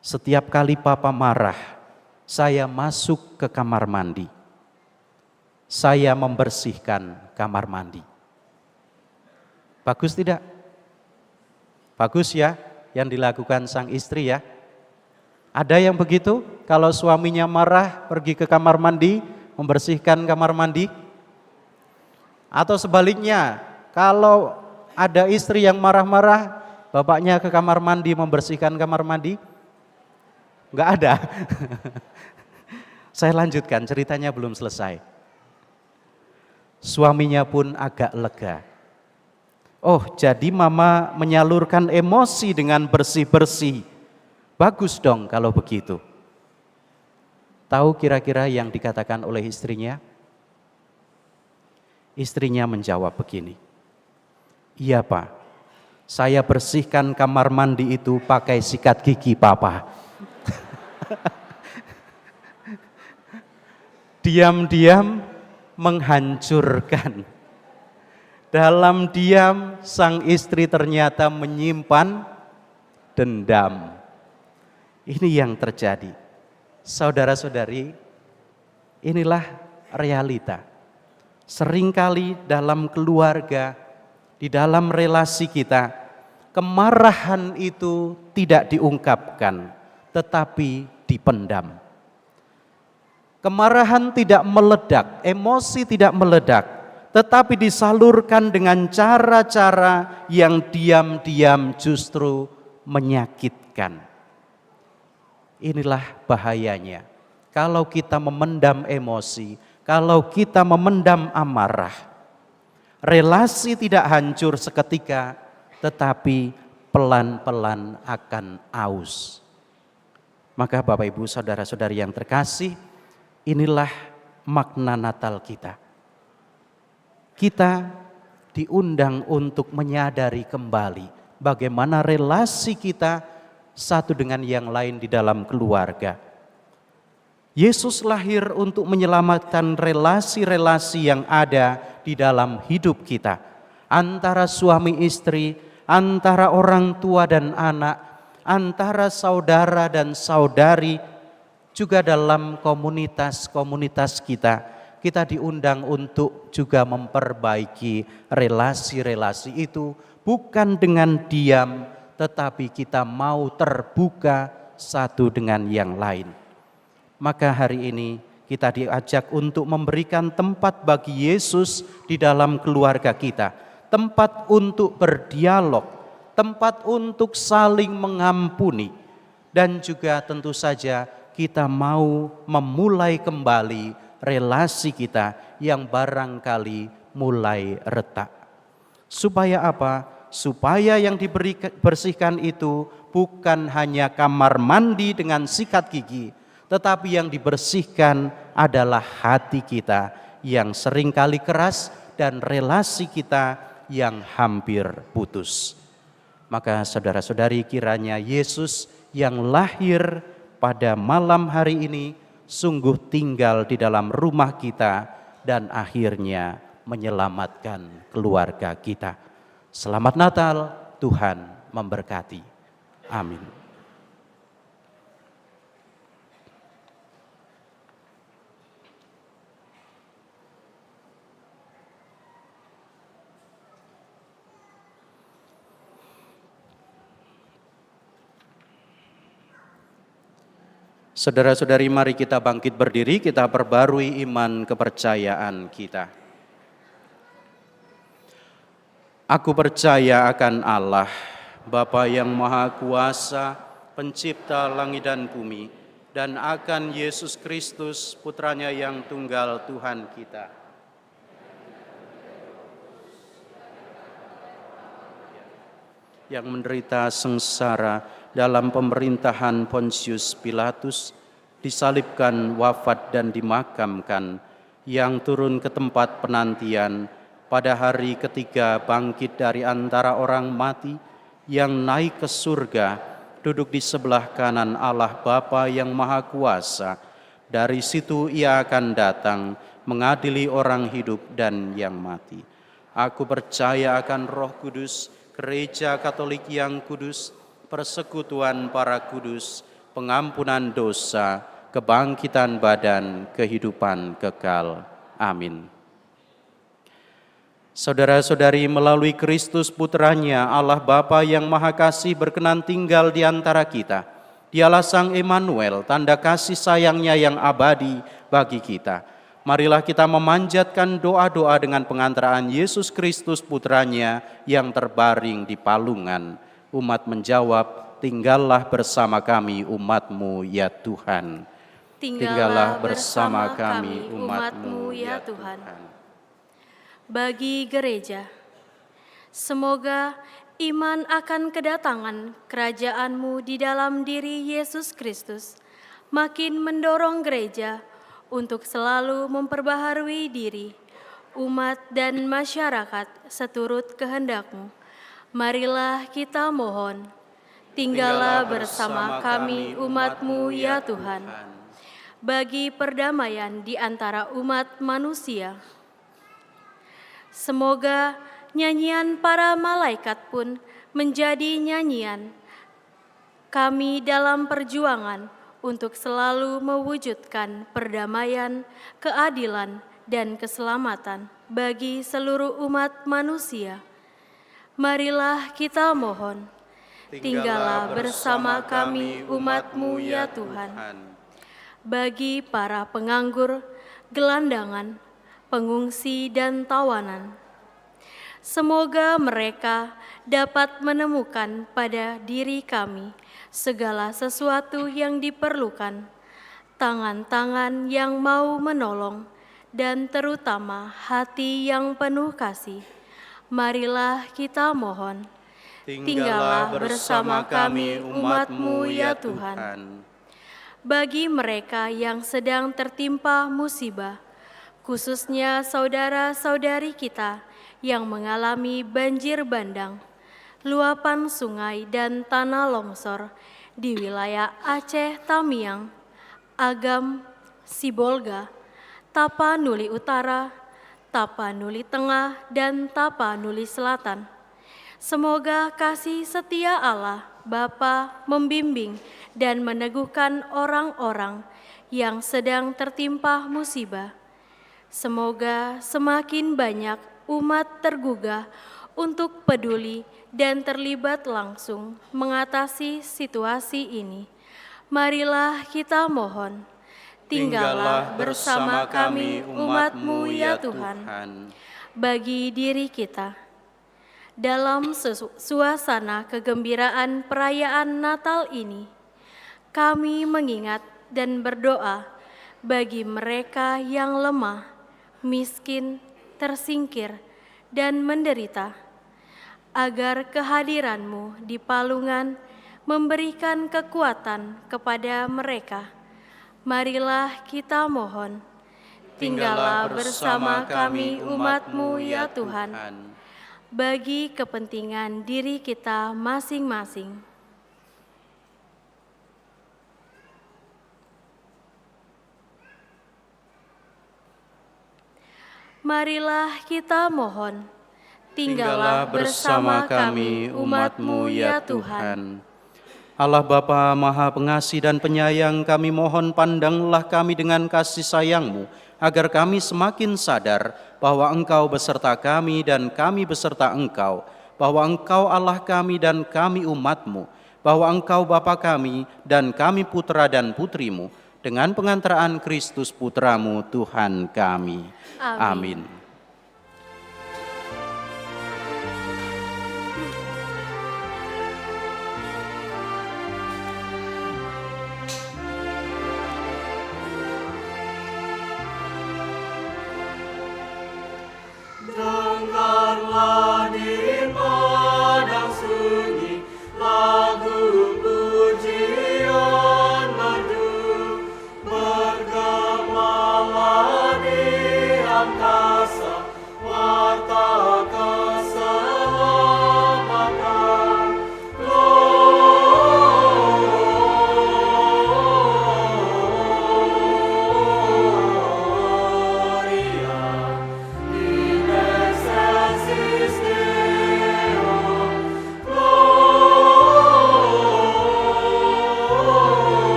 setiap kali Papa marah, saya masuk ke kamar mandi. Saya membersihkan kamar mandi." Bagus tidak? Bagus ya yang dilakukan sang istri ya. Ada yang begitu? Kalau suaminya marah, pergi ke kamar mandi, membersihkan kamar mandi? Atau sebaliknya, kalau ada istri yang marah-marah, bapaknya ke kamar mandi membersihkan kamar mandi? Enggak ada. Saya lanjutkan, ceritanya belum selesai. Suaminya pun agak lega. "Oh, jadi mama menyalurkan emosi dengan bersih-bersih. Bagus dong kalau begitu." Tahu kira-kira yang dikatakan oleh istrinya? Istrinya menjawab begini, "Iya Pak, saya bersihkan kamar mandi itu pakai sikat gigi Papa." Diam-diam menghancurkan. Dalam diam sang istri ternyata menyimpan dendam. Ini yang terjadi. Saudara-saudari, inilah realita. Seringkali dalam keluarga, di dalam relasi kita, kemarahan itu tidak diungkapkan, tetapi dipendam. Kemarahan tidak meledak, emosi tidak meledak, tetapi disalurkan dengan cara-cara yang diam-diam justru menyakitkan. Inilah bahayanya. Kalau kita memendam emosi, kalau kita memendam amarah, relasi tidak hancur seketika, tetapi pelan-pelan akan aus. Maka Bapak Ibu saudara-saudari yang terkasih, inilah makna Natal kita. Kita diundang untuk menyadari kembali bagaimana relasi kita satu dengan yang lain di dalam keluarga. Yesus lahir untuk menyelamatkan relasi-relasi yang ada di dalam hidup kita. Antara suami istri, antara orang tua dan anak, antara saudara dan saudari, juga dalam komunitas-komunitas kita. Kita diundang untuk juga memperbaiki relasi-relasi itu, bukan dengan diam, tetapi kita mau terbuka satu dengan yang lain. Maka hari ini kita diajak untuk memberikan tempat bagi Yesus di dalam keluarga kita. Tempat untuk berdialog, tempat untuk saling mengampuni. Dan juga tentu saja kita mau memulai kembali relasi kita yang barangkali mulai retak. Supaya apa? Supaya yang dibersihkan itu bukan hanya kamar mandi dengan sikat gigi, tetapi yang dibersihkan adalah hati kita yang seringkali keras dan relasi kita yang hampir putus. Maka saudara-saudari, kiranya Yesus yang lahir pada malam hari ini sungguh tinggal di dalam rumah kita dan akhirnya menyelamatkan keluarga kita. Selamat Natal, Tuhan memberkati. Amin. Saudara-saudari, mari kita bangkit berdiri, kita perbarui iman kepercayaan kita. Aku percaya akan Allah, Bapa yang Maha Kuasa, Pencipta langit dan bumi, dan akan Yesus Kristus, Putranya yang tunggal Tuhan kita, yang menderita sengsara dalam pemerintahan Pontius Pilatus, disalibkan, wafat dan dimakamkan, yang turun ke tempat penantian, pada hari ketiga bangkit dari antara orang mati, yang naik ke surga, duduk di sebelah kanan Allah Bapa yang Maha Kuasa. Dari situ Ia akan datang mengadili orang hidup dan yang mati. Aku percaya akan Roh Kudus, Gereja Katolik yang kudus, persekutuan para kudus, pengampunan dosa, kebangkitan badan, kehidupan kekal. Amin. Saudara-saudari, melalui Kristus Putranya, Allah Bapa yang Maha Kasih berkenan tinggal di antara kita. Dialah Sang Immanuel, tanda kasih sayangnya yang abadi bagi kita. Marilah kita memanjatkan doa-doa dengan pengantaraan Yesus Kristus Putranya yang terbaring di palungan. Umat menjawab, tinggallah bersama kami umat-Mu ya Tuhan. Tinggallah bersama kami umat-Mu ya Tuhan. Bagi gereja, semoga iman akan kedatangan kerajaan-Mu di dalam diri Yesus Kristus makin mendorong gereja untuk selalu memperbaharui diri, umat dan masyarakat seturut kehendak-Mu. Marilah kita mohon, tinggallah bersama kami umat-Mu ya Tuhan, bagi perdamaian di antara umat manusia. Semoga nyanyian para malaikat pun menjadi nyanyian kami dalam perjuangan untuk selalu mewujudkan perdamaian, keadilan, dan keselamatan bagi seluruh umat manusia. Marilah kita mohon, tinggallah bersama kami umat-Mu ya Tuhan, bagi para penganggur, gelandangan, pengungsi, dan tawanan. Semoga mereka dapat menemukan pada diri kami segala sesuatu yang diperlukan, tangan-tangan yang mau menolong, dan terutama hati yang penuh kasih. Marilah kita mohon, tinggallah bersama kami umat-Mu ya Tuhan. Bagi mereka yang sedang tertimpa musibah, khususnya saudara-saudari kita yang mengalami banjir bandang, luapan sungai dan tanah longsor di wilayah Aceh Tamiang, Agam, Sibolga, Tapanuli Utara, Tapanuli Tengah, dan Tapanuli Selatan. Semoga kasih setia Allah Bapa membimbing dan meneguhkan orang-orang yang sedang tertimpa musibah. Semoga semakin banyak umat tergugah untuk peduli dan terlibat langsung mengatasi situasi ini. Marilah kita mohon, tinggallah bersama kami umat-Mu ya Tuhan, bagi diri kita. Dalam suasana kegembiraan perayaan Natal ini, kami mengingat dan berdoa bagi mereka yang lemah, miskin, tersingkir, dan menderita, agar kehadiran-Mu di palungan memberikan kekuatan kepada mereka. Marilah kita mohon, tinggallah bersama kami umat-Mu ya Tuhan, bagi kepentingan diri kita masing-masing. Marilah kita mohon, tinggallah bersama kami umat-Mu ya Tuhan. Allah Bapa Maha Pengasih dan Penyayang, kami mohon pandanglah kami dengan kasih sayang-Mu, agar kami semakin sadar bahwa Engkau beserta kami dan kami beserta Engkau, bahwa Engkau Allah kami dan kami umat-Mu, bahwa Engkau Bapa kami dan kami putra dan putri-Mu, dengan pengantaraan Kristus Putra-Mu Tuhan kami. Amin. Dengarlah di padang sunyi lagu pujian merdu, bergemalah di angkasa.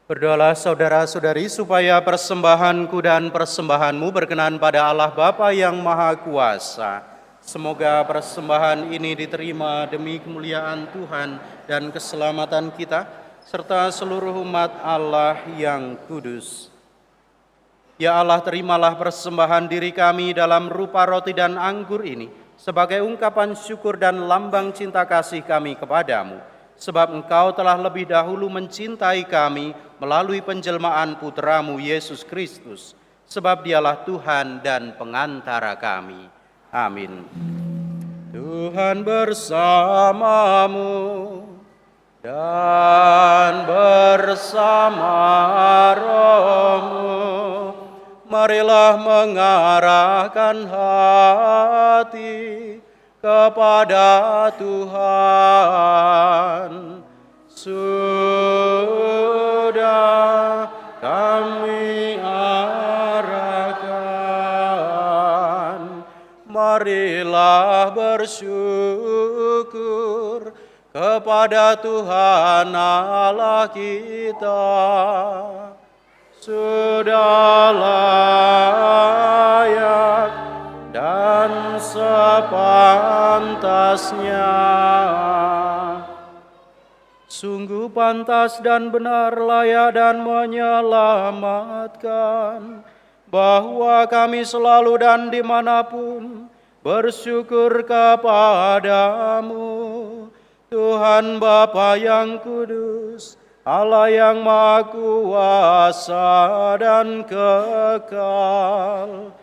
Berdoalah saudara-saudari supaya persembahanku dan persembahanmu berkenan pada Allah Bapa yang Maha Kuasa. Semoga persembahan ini diterima demi kemuliaan Tuhan dan keselamatan kita, serta seluruh umat Allah yang kudus. Ya Allah, terimalah persembahan diri kami dalam rupa roti dan anggur ini sebagai ungkapan syukur dan lambang cinta kasih kami kepadamu. Sebab Engkau telah lebih dahulu mencintai kami melalui penjelmaan Putramu Yesus Kristus. Sebab Dialah Tuhan dan pengantara kami. Amin. Tuhan bersamamu dan bersama rohmu. Marilah mengarahkan hati kepada Tuhan. Sudah kami arahkan, marilah bersyukur kepada Tuhan Allah kita. Sudah layak dan sepantasnya, sungguh pantas dan benar, layak dan menyelamatkan, bahwa kami selalu dan dimanapun bersyukur kepadamu, Tuhan Bapa yang kudus, Allah yang Maha Kuasa dan kekal.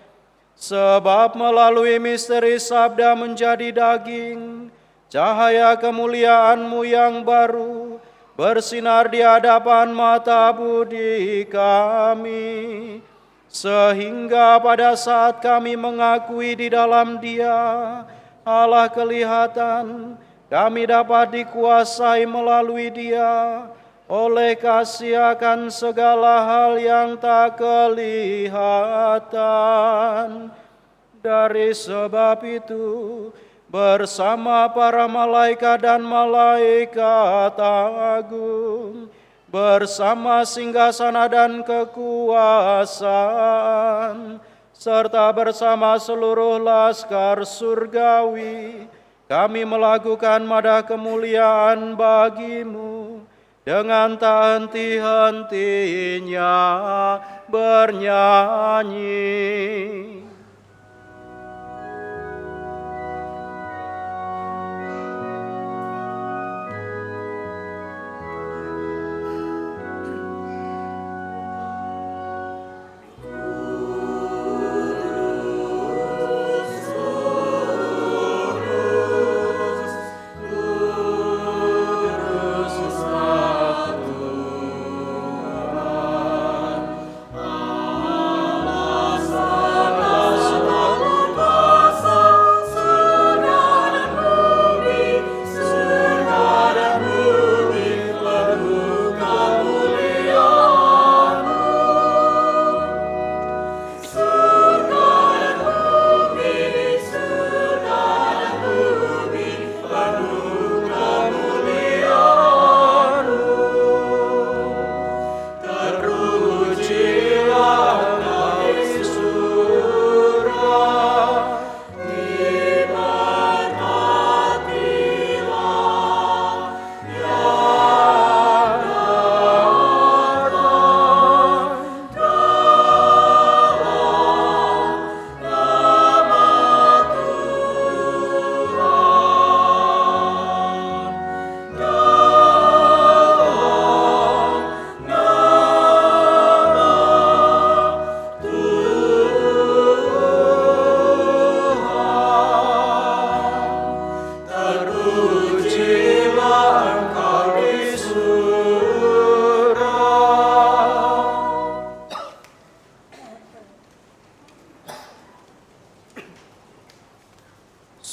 Sebab melalui misteri sabda menjadi daging, cahaya kemuliaan-Mu yang baru bersinar di hadapan mata budi kami, sehingga pada saat kami mengakui di dalam Dia Allah kelihatan, kami dapat dikuasai melalui Dia oleh kasih akan segala hal yang tak kelihatan. Dari sebab itu, bersama para malaikat dan malaikat agung, bersama singgasana dan kekuasaan, serta bersama seluruh laskar surgawi, kami melakukan madah kemuliaan bagi-Mu, dengan tak henti-hentinya bernyanyi.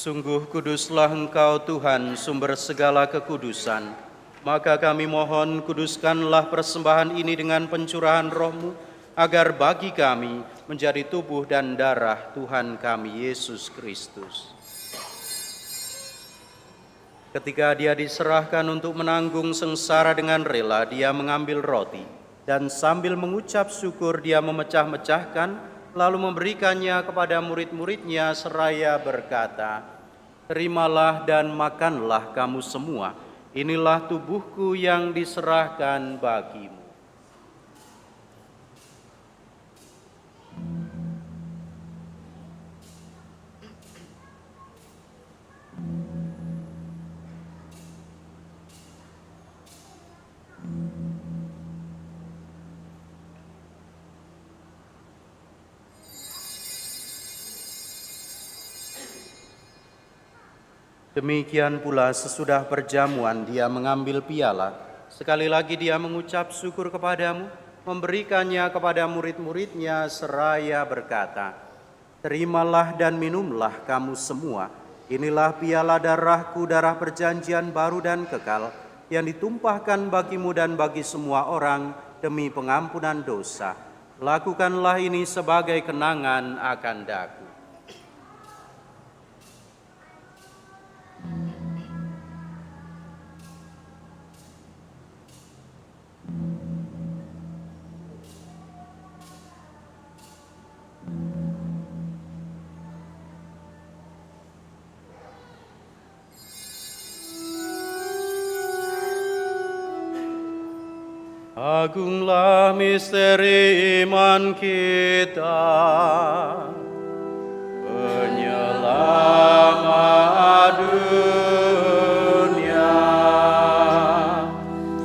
Sungguh kuduslah Engkau Tuhan, sumber segala kekudusan. Maka kami mohon, kuduskanlah persembahan ini dengan pencurahan Roh-Mu, agar bagi kami menjadi tubuh dan darah Tuhan kami Yesus Kristus. Ketika Dia diserahkan untuk menanggung sengsara dengan rela, Dia mengambil roti, Dan sambil mengucap syukur dia memecah-mecahkan, lalu memberikannya kepada murid-muridnya seraya berkata, "Terimalah dan makanlah kamu semua, inilah tubuhku yang diserahkan bagimu." Demikian pula sesudah perjamuan dia mengambil piala. Sekali lagi dia mengucap syukur kepadamu, memberikannya kepada murid-muridnya seraya berkata, "Terimalah dan minumlah kamu semua. Inilah piala darahku, darah perjanjian baru dan kekal, yang ditumpahkan bagimu dan bagi semua orang demi pengampunan dosa. Lakukanlah ini sebagai kenangan akan daku." Agunglah misteri iman kita, penyelamat dunia.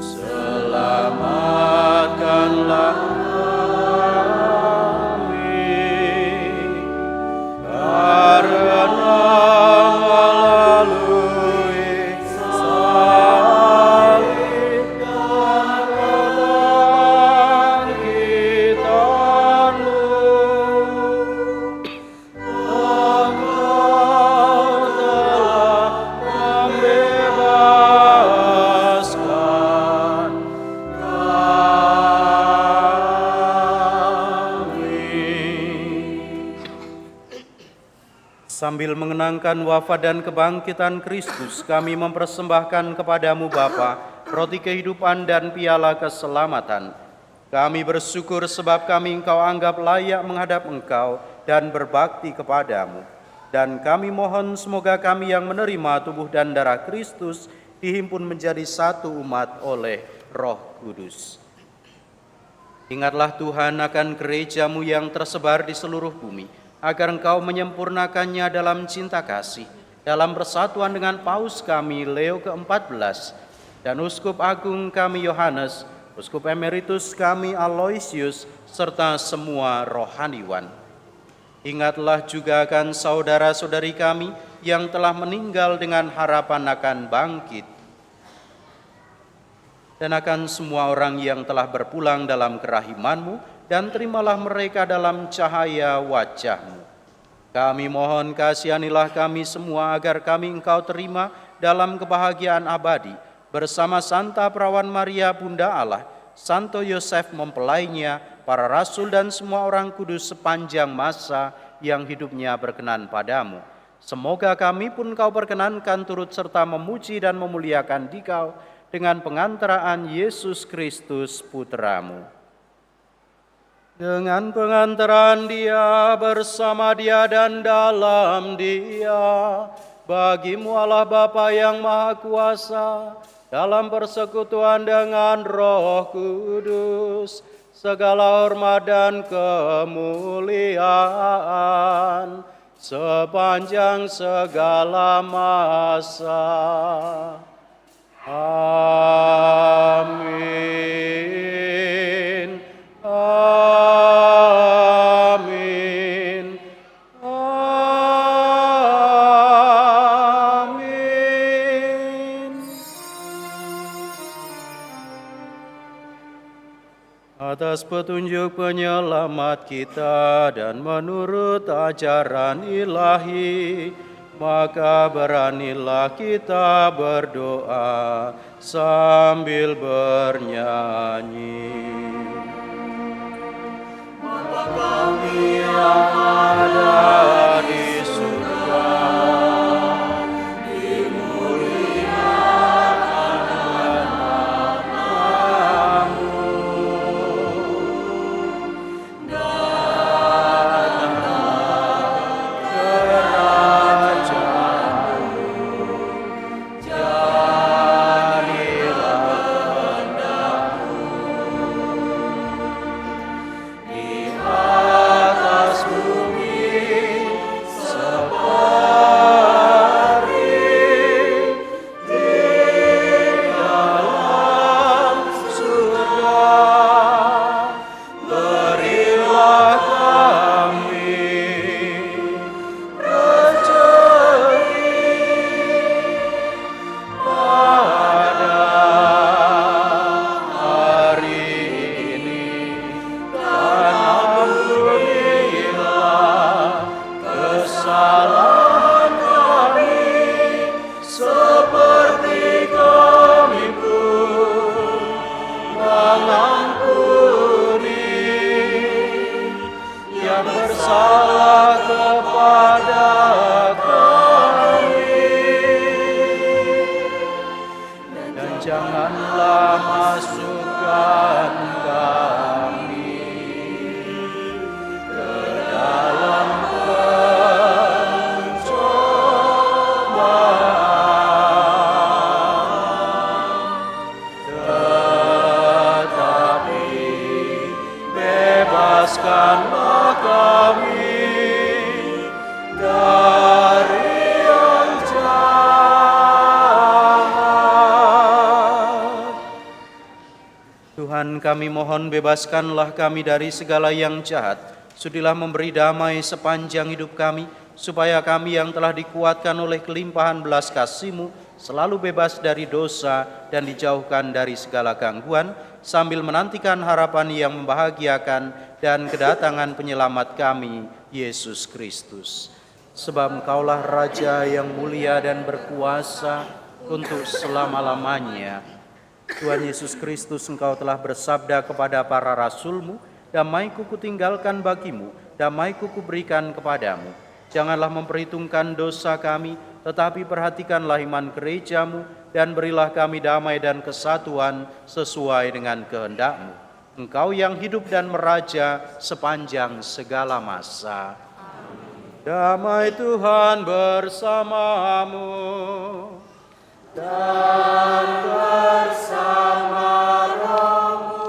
Selamatkanlah kami, karena melalui salib dan kebangkitan-Mu, Engkau telah membebaskan kami. Sambil mengenangkan wafat dan kebangkitan Kristus, kami mempersembahkan kepadamu Bapa, roti kehidupan dan piala keselamatan. Kami bersyukur sebab kami Engkau anggap layak menghadap Engkau dan berbakti kepadamu. Dan kami mohon semoga kami yang menerima tubuh dan darah Kristus dihimpun menjadi satu umat oleh Roh Kudus. Ingatlah Tuhan akan gereja-Mu yang tersebar di seluruh bumi, agar Engkau menyempurnakannya dalam cinta kasih, dalam persatuan dengan Paus kami Leo ke-14, dan Uskup Agung kami Yohanes, Uskup Emeritus kami Aloysius, serta semua rohaniwan. Ingatlah juga akan saudara-saudari kami yang telah meninggal dengan harapan akan bangkit, dan akan semua orang yang telah berpulang dalam kerahiman-Mu, dan terimalah mereka dalam cahaya wajah-Mu. Kami mohon kasihanilah kami semua agar kami Engkau terima dalam kebahagiaan abadi, bersama Santa Perawan Maria Bunda Allah, Santo Yosef mempelainya, para rasul dan semua orang kudus sepanjang masa yang hidupnya berkenan padamu. Semoga kami pun Kau perkenankan turut serta memuji dan memuliakan Dikau dengan pengantaraan Yesus Kristus Putra-Mu. Dengan pengantaran Dia, bersama Dia dan dalam Dia, bagi-Mu Allah Bapa yang Maha Kuasa, dalam persekutuan dengan Roh Kudus, segala hormat dan kemuliaan sepanjang segala masa. Amin. Amin. Amin. Atas petunjuk penyelamat kita dan menurut ajaran ilahi, maka beranilah kita berdoa sambil bernyanyi. Bapa kami yang ada di surga, dimuliakanlah namamu, Tuhan, kami mohon bebaskanlah kami dari segala yang jahat. Sudilah memberi damai sepanjang hidup kami, supaya kami yang telah dikuatkan oleh kelimpahan belas kasih-Mu selalu bebas dari dosa dan dijauhkan dari segala gangguan, sambil menantikan harapan yang membahagiakan dan kedatangan penyelamat kami, Yesus Kristus. Sebab Engkaulah Raja yang mulia dan berkuasa untuk selama-lamanya. Tuhan Yesus Kristus, Engkau telah bersabda kepada para rasul-Mu, damai-Ku kutinggalkan bagimu, damai-Ku kuberikan kepadamu. Janganlah memperhitungkan dosa kami, tetapi perhatikanlah iman gereja-Mu, dan berilah kami damai dan kesatuan sesuai dengan kehendak-Mu. Engkau yang hidup dan meraja sepanjang segala masa. Damai Tuhan bersamamu dan bersama rohmu.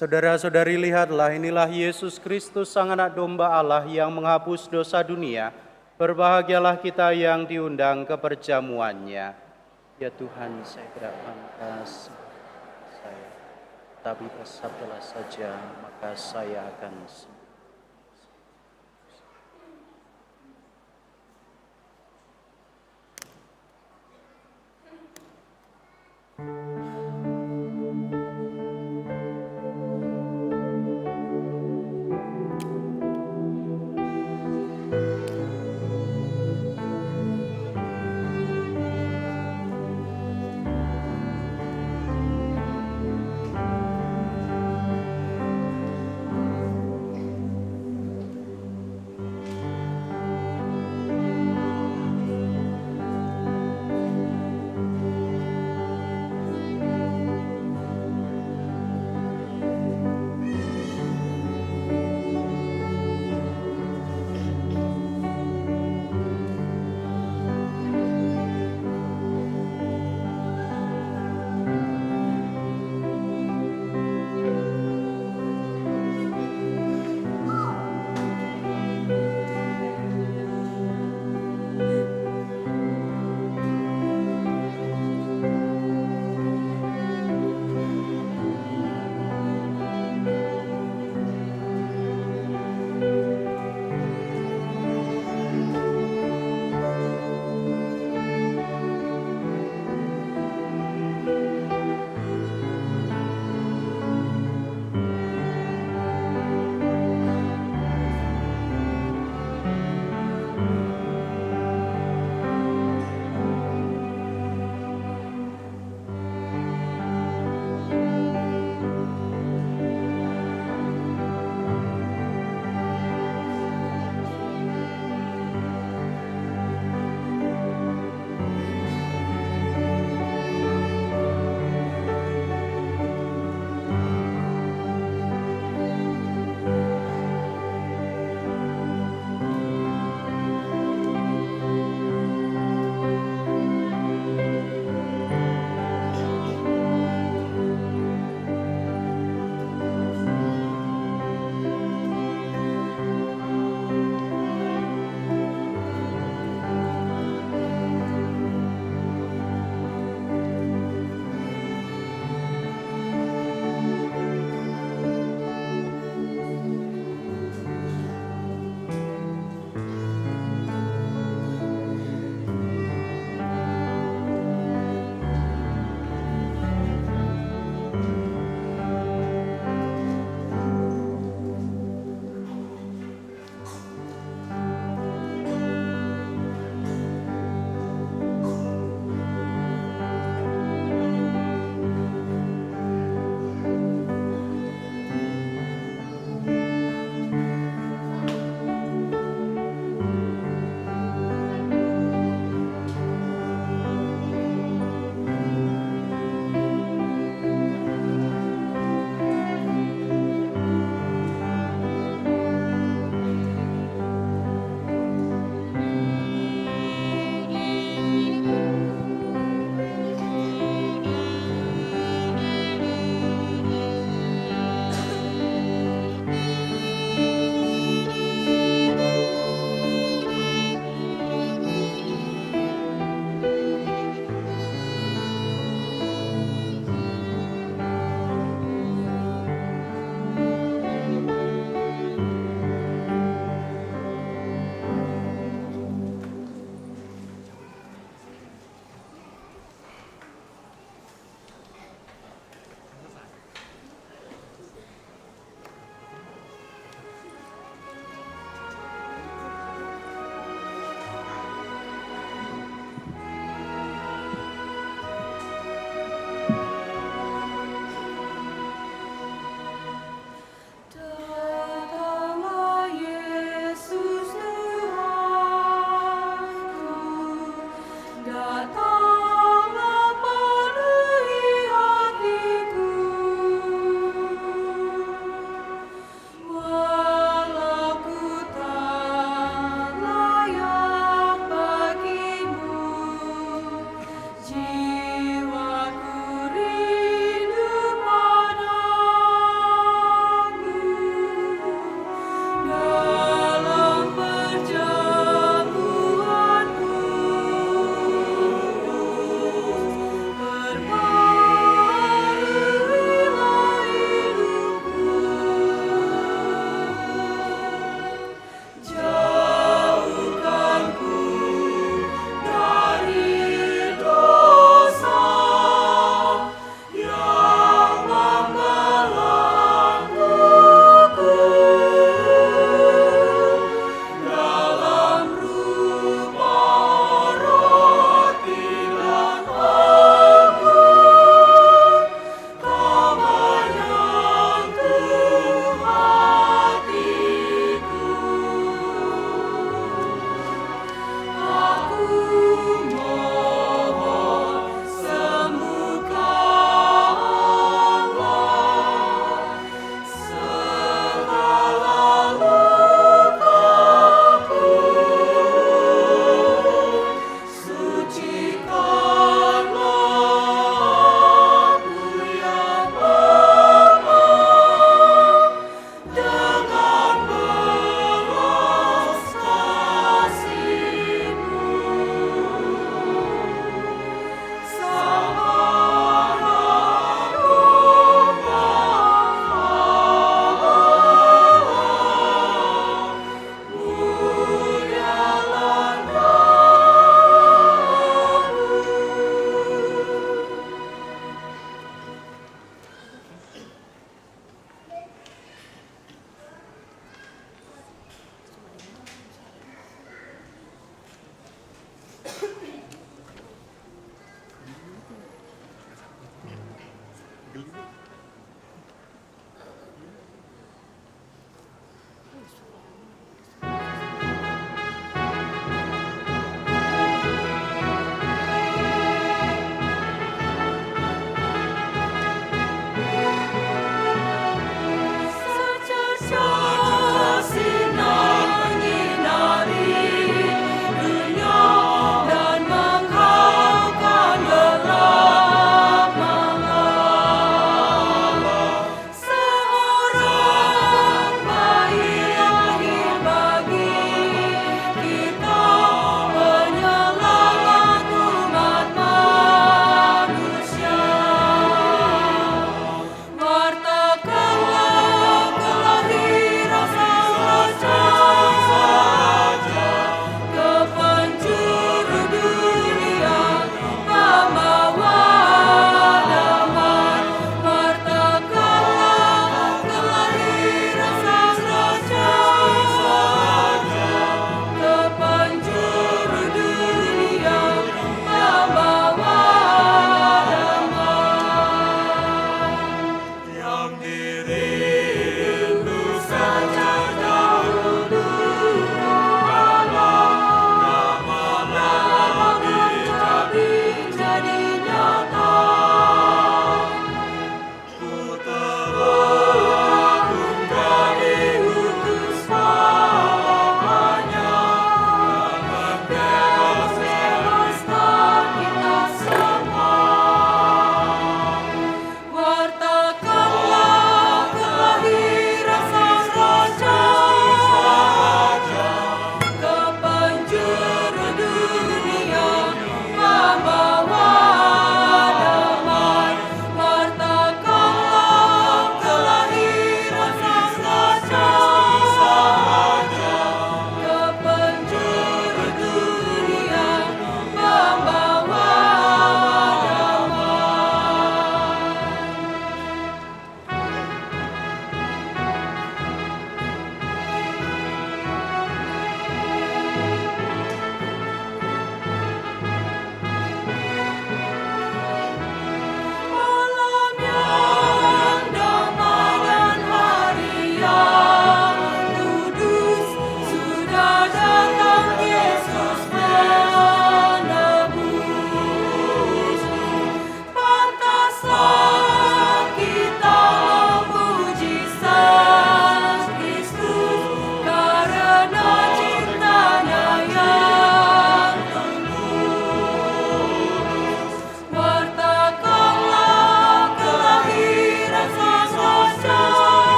Saudara-saudari, lihatlah, inilah Yesus Kristus, Sang Anak Domba Allah yang menghapus dosa dunia. Berbahagialah kita yang diundang ke perjamuannya. Ya Tuhan, saya tidak pantas saya, tapi bersabdalah saja, maka saya akan sembuh.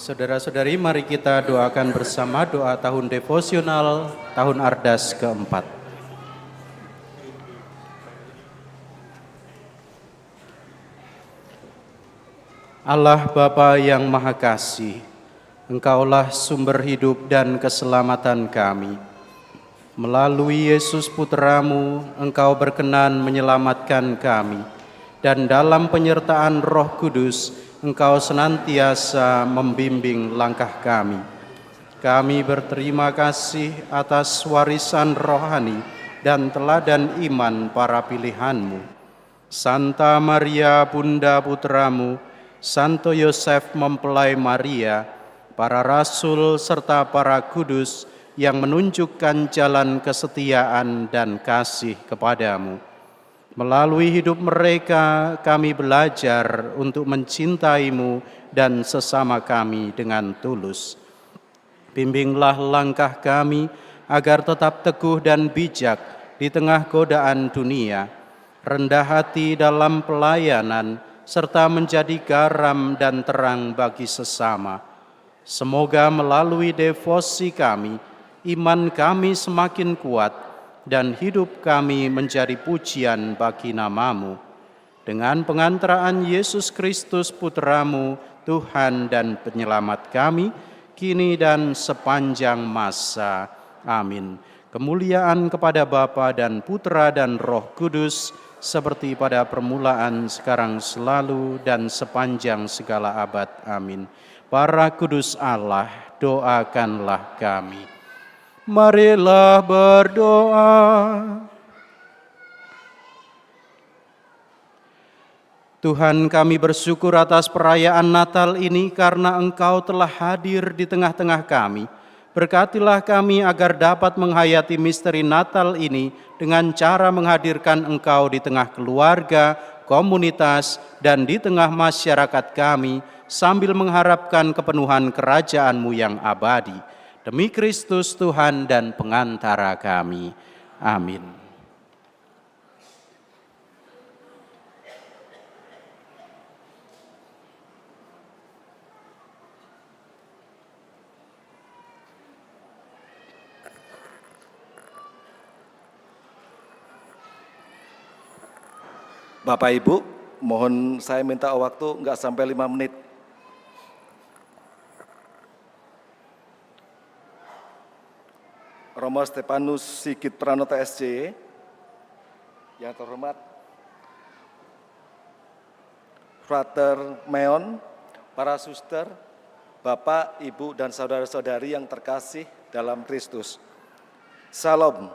Saudara-saudari, mari kita doakan bersama doa tahun devosional tahun Ardas keempat. Allah Bapa yang Maha Kasih, Engkaulah sumber hidup dan keselamatan kami. Melalui Yesus Putramu, Engkau berkenan menyelamatkan kami, dan dalam penyertaan Roh Kudus, Engkau senantiasa membimbing langkah kami. Kami berterima kasih atas warisan rohani dan teladan iman para pilihan-Mu. Santa Maria Bunda Putramu, Santo Yosef mempelai Maria, para rasul serta para kudus yang menunjukkan jalan kesetiaan dan kasih kepadamu. Melalui hidup mereka kami belajar untuk mencintai-Mu dan sesama kami dengan tulus. Bimbinglah langkah kami agar tetap teguh dan bijak di tengah godaan dunia, rendah hati dalam pelayanan, serta menjadi garam dan terang bagi sesama. Semoga melalui devosi kami, iman kami semakin kuat, dan hidup kami menjadi pujian bagi nama-Mu. Dengan pengantaraan Yesus Kristus Putra-Mu, Tuhan dan Penyelamat kami, kini dan sepanjang masa. Amin. Kemuliaan kepada Bapa dan Putra dan Roh Kudus, seperti pada permulaan, sekarang, selalu, dan sepanjang segala abad. Amin. Para kudus Allah, doakanlah kami. Marilah berdoa. Tuhan, kami bersyukur atas perayaan Natal ini karena Engkau telah hadir di tengah-tengah kami. Berkatilah kami agar dapat menghayati misteri Natal ini dengan cara menghadirkan Engkau di tengah keluarga, komunitas, dan di tengah masyarakat kami, sambil mengharapkan kepenuhan kerajaan-Mu yang abadi. Demi Kristus Tuhan dan pengantara kami. Amin. Bapak Ibu, mohon saya minta waktu enggak sampai 5 menit. Romo Stefanus Sigit Pranoto SC, yang terhormat Frater Meon, para suster, Bapak, Ibu, dan saudara-saudari yang terkasih dalam Kristus. Salam.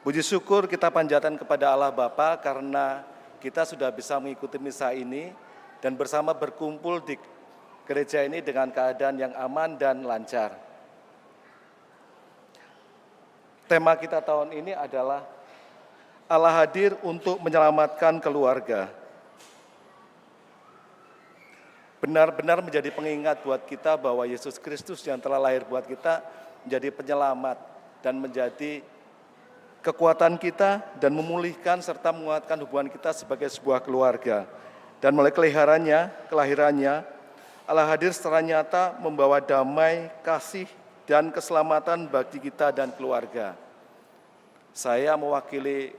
Puji syukur kita panjatkan kepada Allah Bapa karena kita sudah bisa mengikuti misa ini dan bersama berkumpul di gereja ini dengan keadaan yang aman dan lancar. Tema kita tahun ini adalah Allah hadir untuk menyelamatkan keluarga. Benar-benar menjadi pengingat buat kita bahwa Yesus Kristus yang telah lahir buat kita menjadi penyelamat dan menjadi kekuatan kita dan memulihkan serta menguatkan hubungan kita sebagai sebuah keluarga. Dan mulai kelahirannya, Allah hadir secara nyata membawa damai, kasih, dan keselamatan bagi kita dan keluarga. Saya mewakili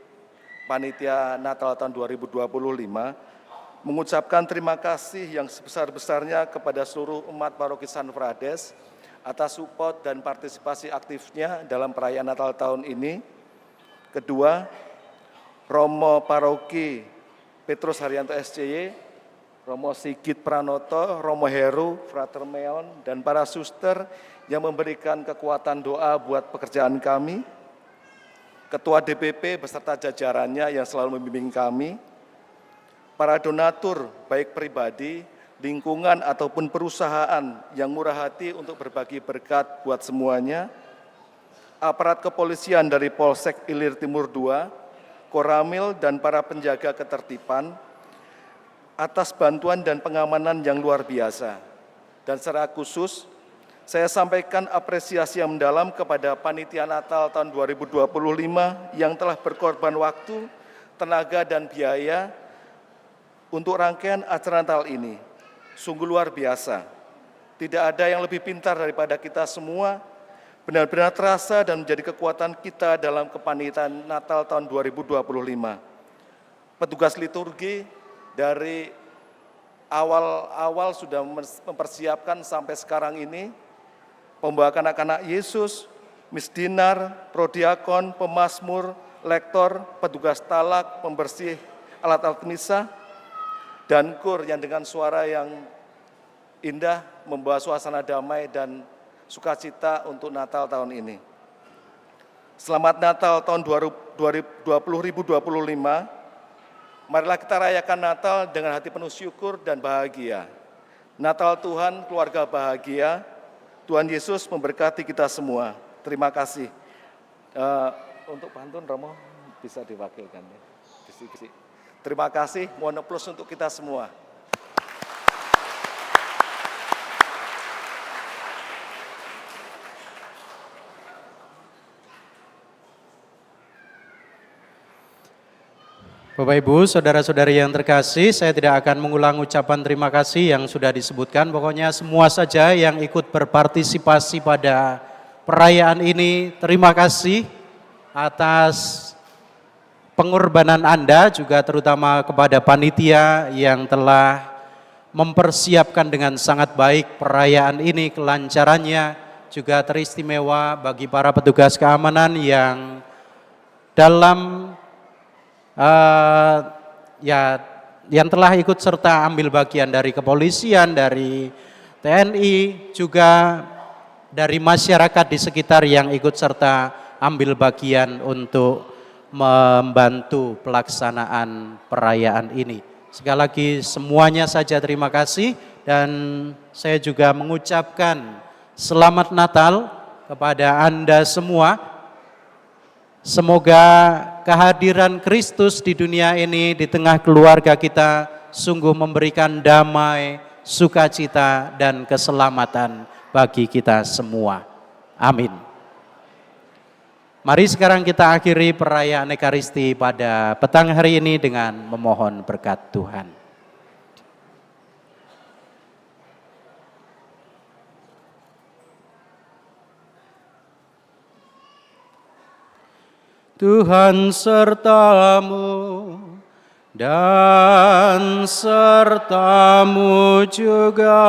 Panitia Natal tahun 2025 mengucapkan terima kasih yang sebesar-besarnya kepada seluruh umat Paroki San Frades atas support dan partisipasi aktifnya dalam perayaan Natal tahun ini. Kedua, Romo Paroki Petrus Haryanto SCY, Romo Sigit Pranoto, Romo Heru, Frater Meon, dan para suster yang memberikan kekuatan doa buat pekerjaan kami, Ketua DPP beserta jajarannya yang selalu membimbing kami, para donatur baik pribadi, lingkungan ataupun perusahaan yang murah hati untuk berbagi berkat buat semuanya, aparat kepolisian dari Polsek Ilir Timur II, Koramil, dan para penjaga ketertiban atas bantuan dan pengamanan yang luar biasa. Dan secara khusus, saya sampaikan apresiasi yang mendalam kepada Panitia Natal tahun 2025 yang telah berkorban waktu, tenaga, dan biaya untuk rangkaian acara Natal ini. sungguh luar biasa. Tidak ada yang lebih pintar daripada kita semua, benar-benar terasa dan menjadi kekuatan kita dalam kepanitan Natal tahun 2025. Petugas liturgi dari awal sudah mempersiapkan sampai sekarang ini, pembawa anak-anak Yesus, misdinar, prodiakon, pemazmur, lektor, petugas talak, pembersih alat-alat misa, dan kur yang dengan suara yang indah membawa suasana damai dan sukacita untuk Natal tahun ini. Selamat Natal tahun 2025. Marilah kita rayakan Natal dengan hati penuh syukur dan bahagia. Natal Tuhan, keluarga bahagia. Tuhan Yesus memberkati kita semua. Terima kasih. Untuk pantun Romo bisa diwakilkan ya. Terima kasih, mohon aplaus untuk kita semua. Bapak Ibu, saudara-saudari yang terkasih, saya tidak akan mengulang ucapan terima kasih yang sudah disebutkan. Pokoknya semua saja yang ikut berpartisipasi pada perayaan ini, terima kasih atas pengorbanan Anda, juga terutama kepada panitia yang telah mempersiapkan dengan sangat baik perayaan ini, kelancarannya juga teristimewa bagi para petugas keamanan yang dalam yang telah ikut serta ambil bagian dari kepolisian, dari TNI, juga dari masyarakat di sekitar yang ikut serta ambil bagian untuk membantu pelaksanaan perayaan ini. Sekali lagi semuanya saja terima kasih, dan saya juga mengucapkan selamat Natal kepada Anda semua. Semoga kehadiran Kristus di dunia ini, di tengah keluarga kita, sungguh memberikan damai, sukacita, dan keselamatan bagi kita semua. Amin. Mari sekarang kita akhiri perayaan Ekaristi pada petang hari ini dengan memohon berkat Tuhan. Tuhan sertamu dan sertamu juga.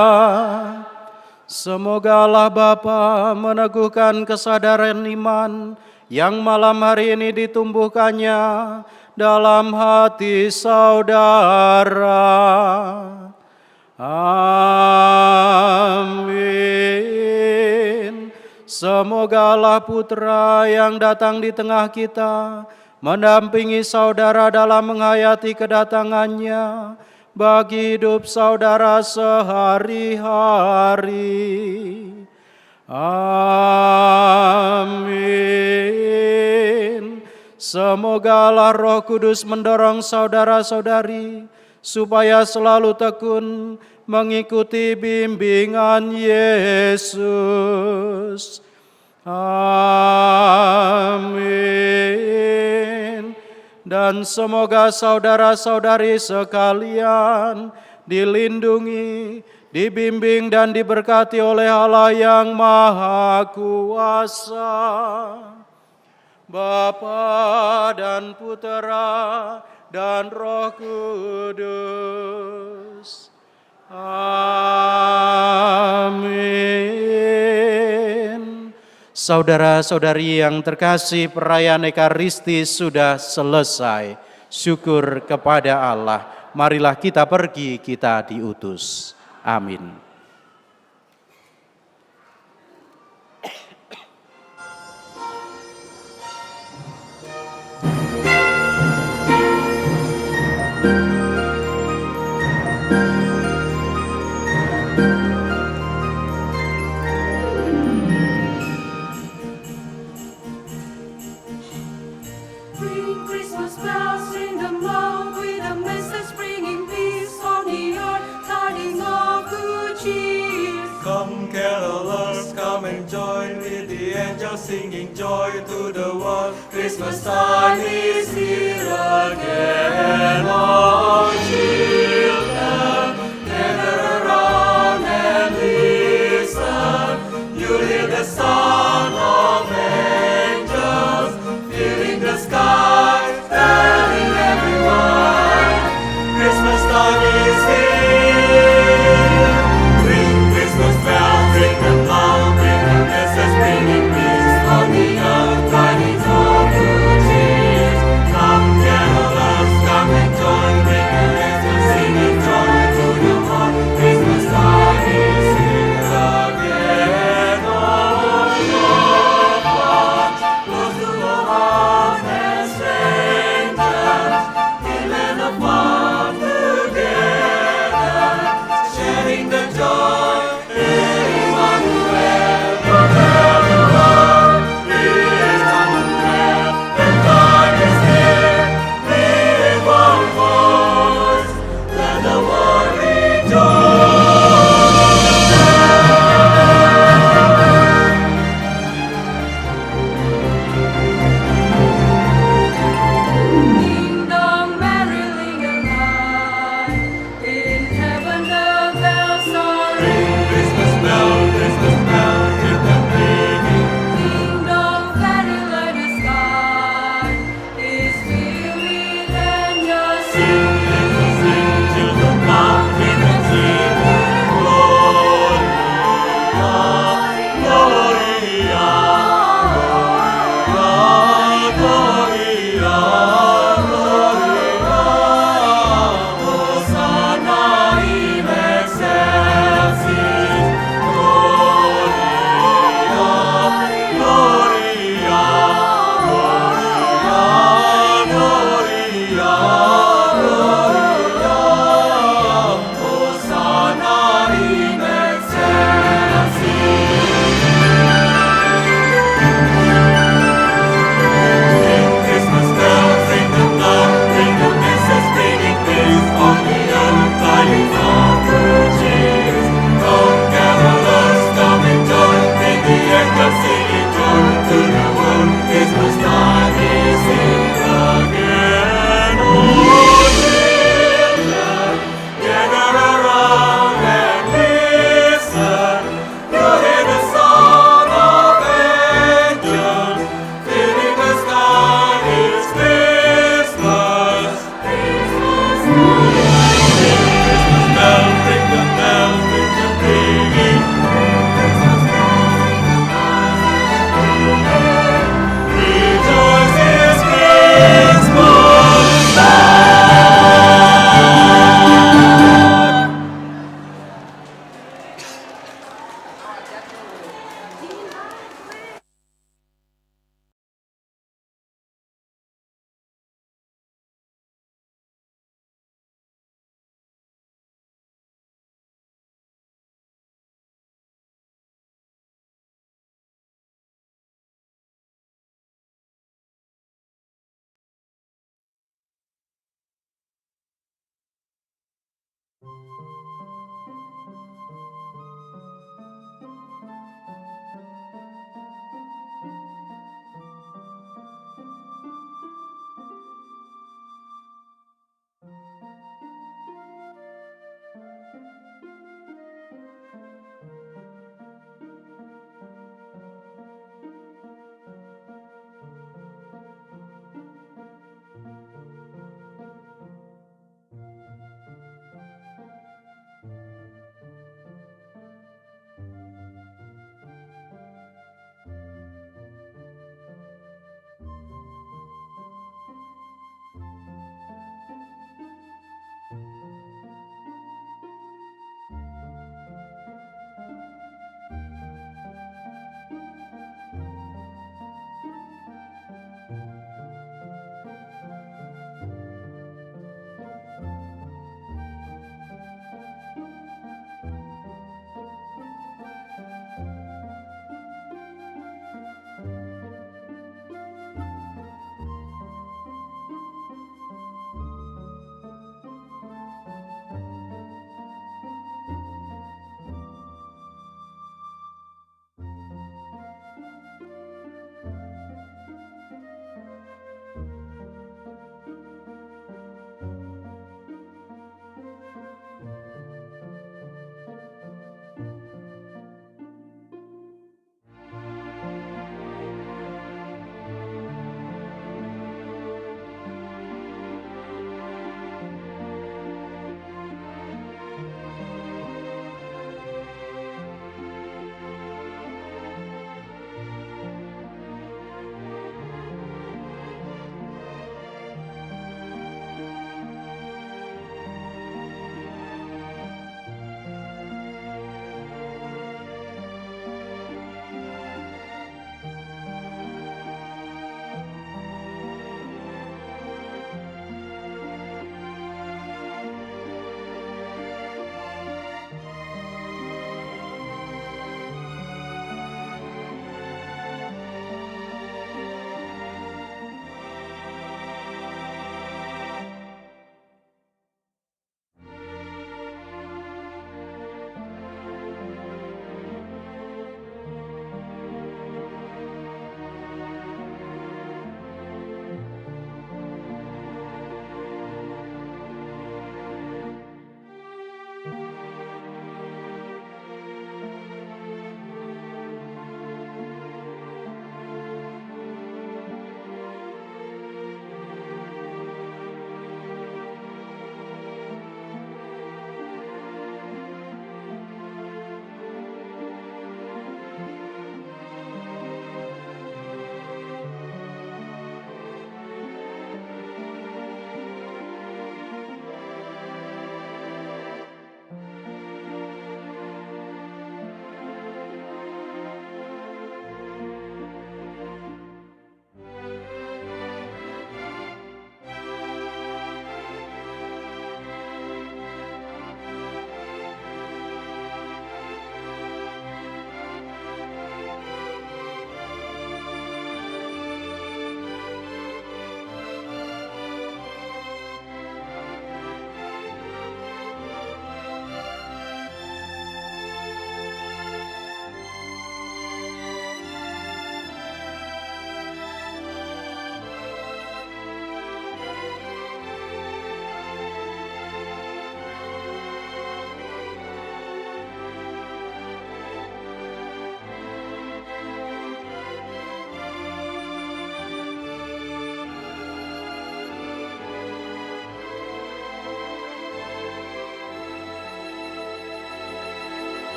Semoga Allah Bapa meneguhkan kesadaran iman yang malam hari ini ditumbuhkannya dalam hati saudara. Amin. Semoga Allah Putra yang datang di tengah kita mendampingi saudara dalam menghayati kedatangannya bagi hidup saudara sehari-hari. Amin. Semoga Allah Roh Kudus mendorong saudara-saudari supaya selalu tekun mengikuti bimbingan Yesus. Amin. Dan semoga saudara-saudari sekalian dilindungi, dibimbing dan diberkati oleh Allah yang Maha Kuasa, Bapa dan Putera dan Roh Kudus. Amin. Saudara-saudari yang terkasih, perayaan Ekaristi sudah selesai. Syukur kepada Allah. Marilah kita pergi, kita diutus. Amin. Singing joy to the world, Christmas time is here again. All children gather around Tuhan.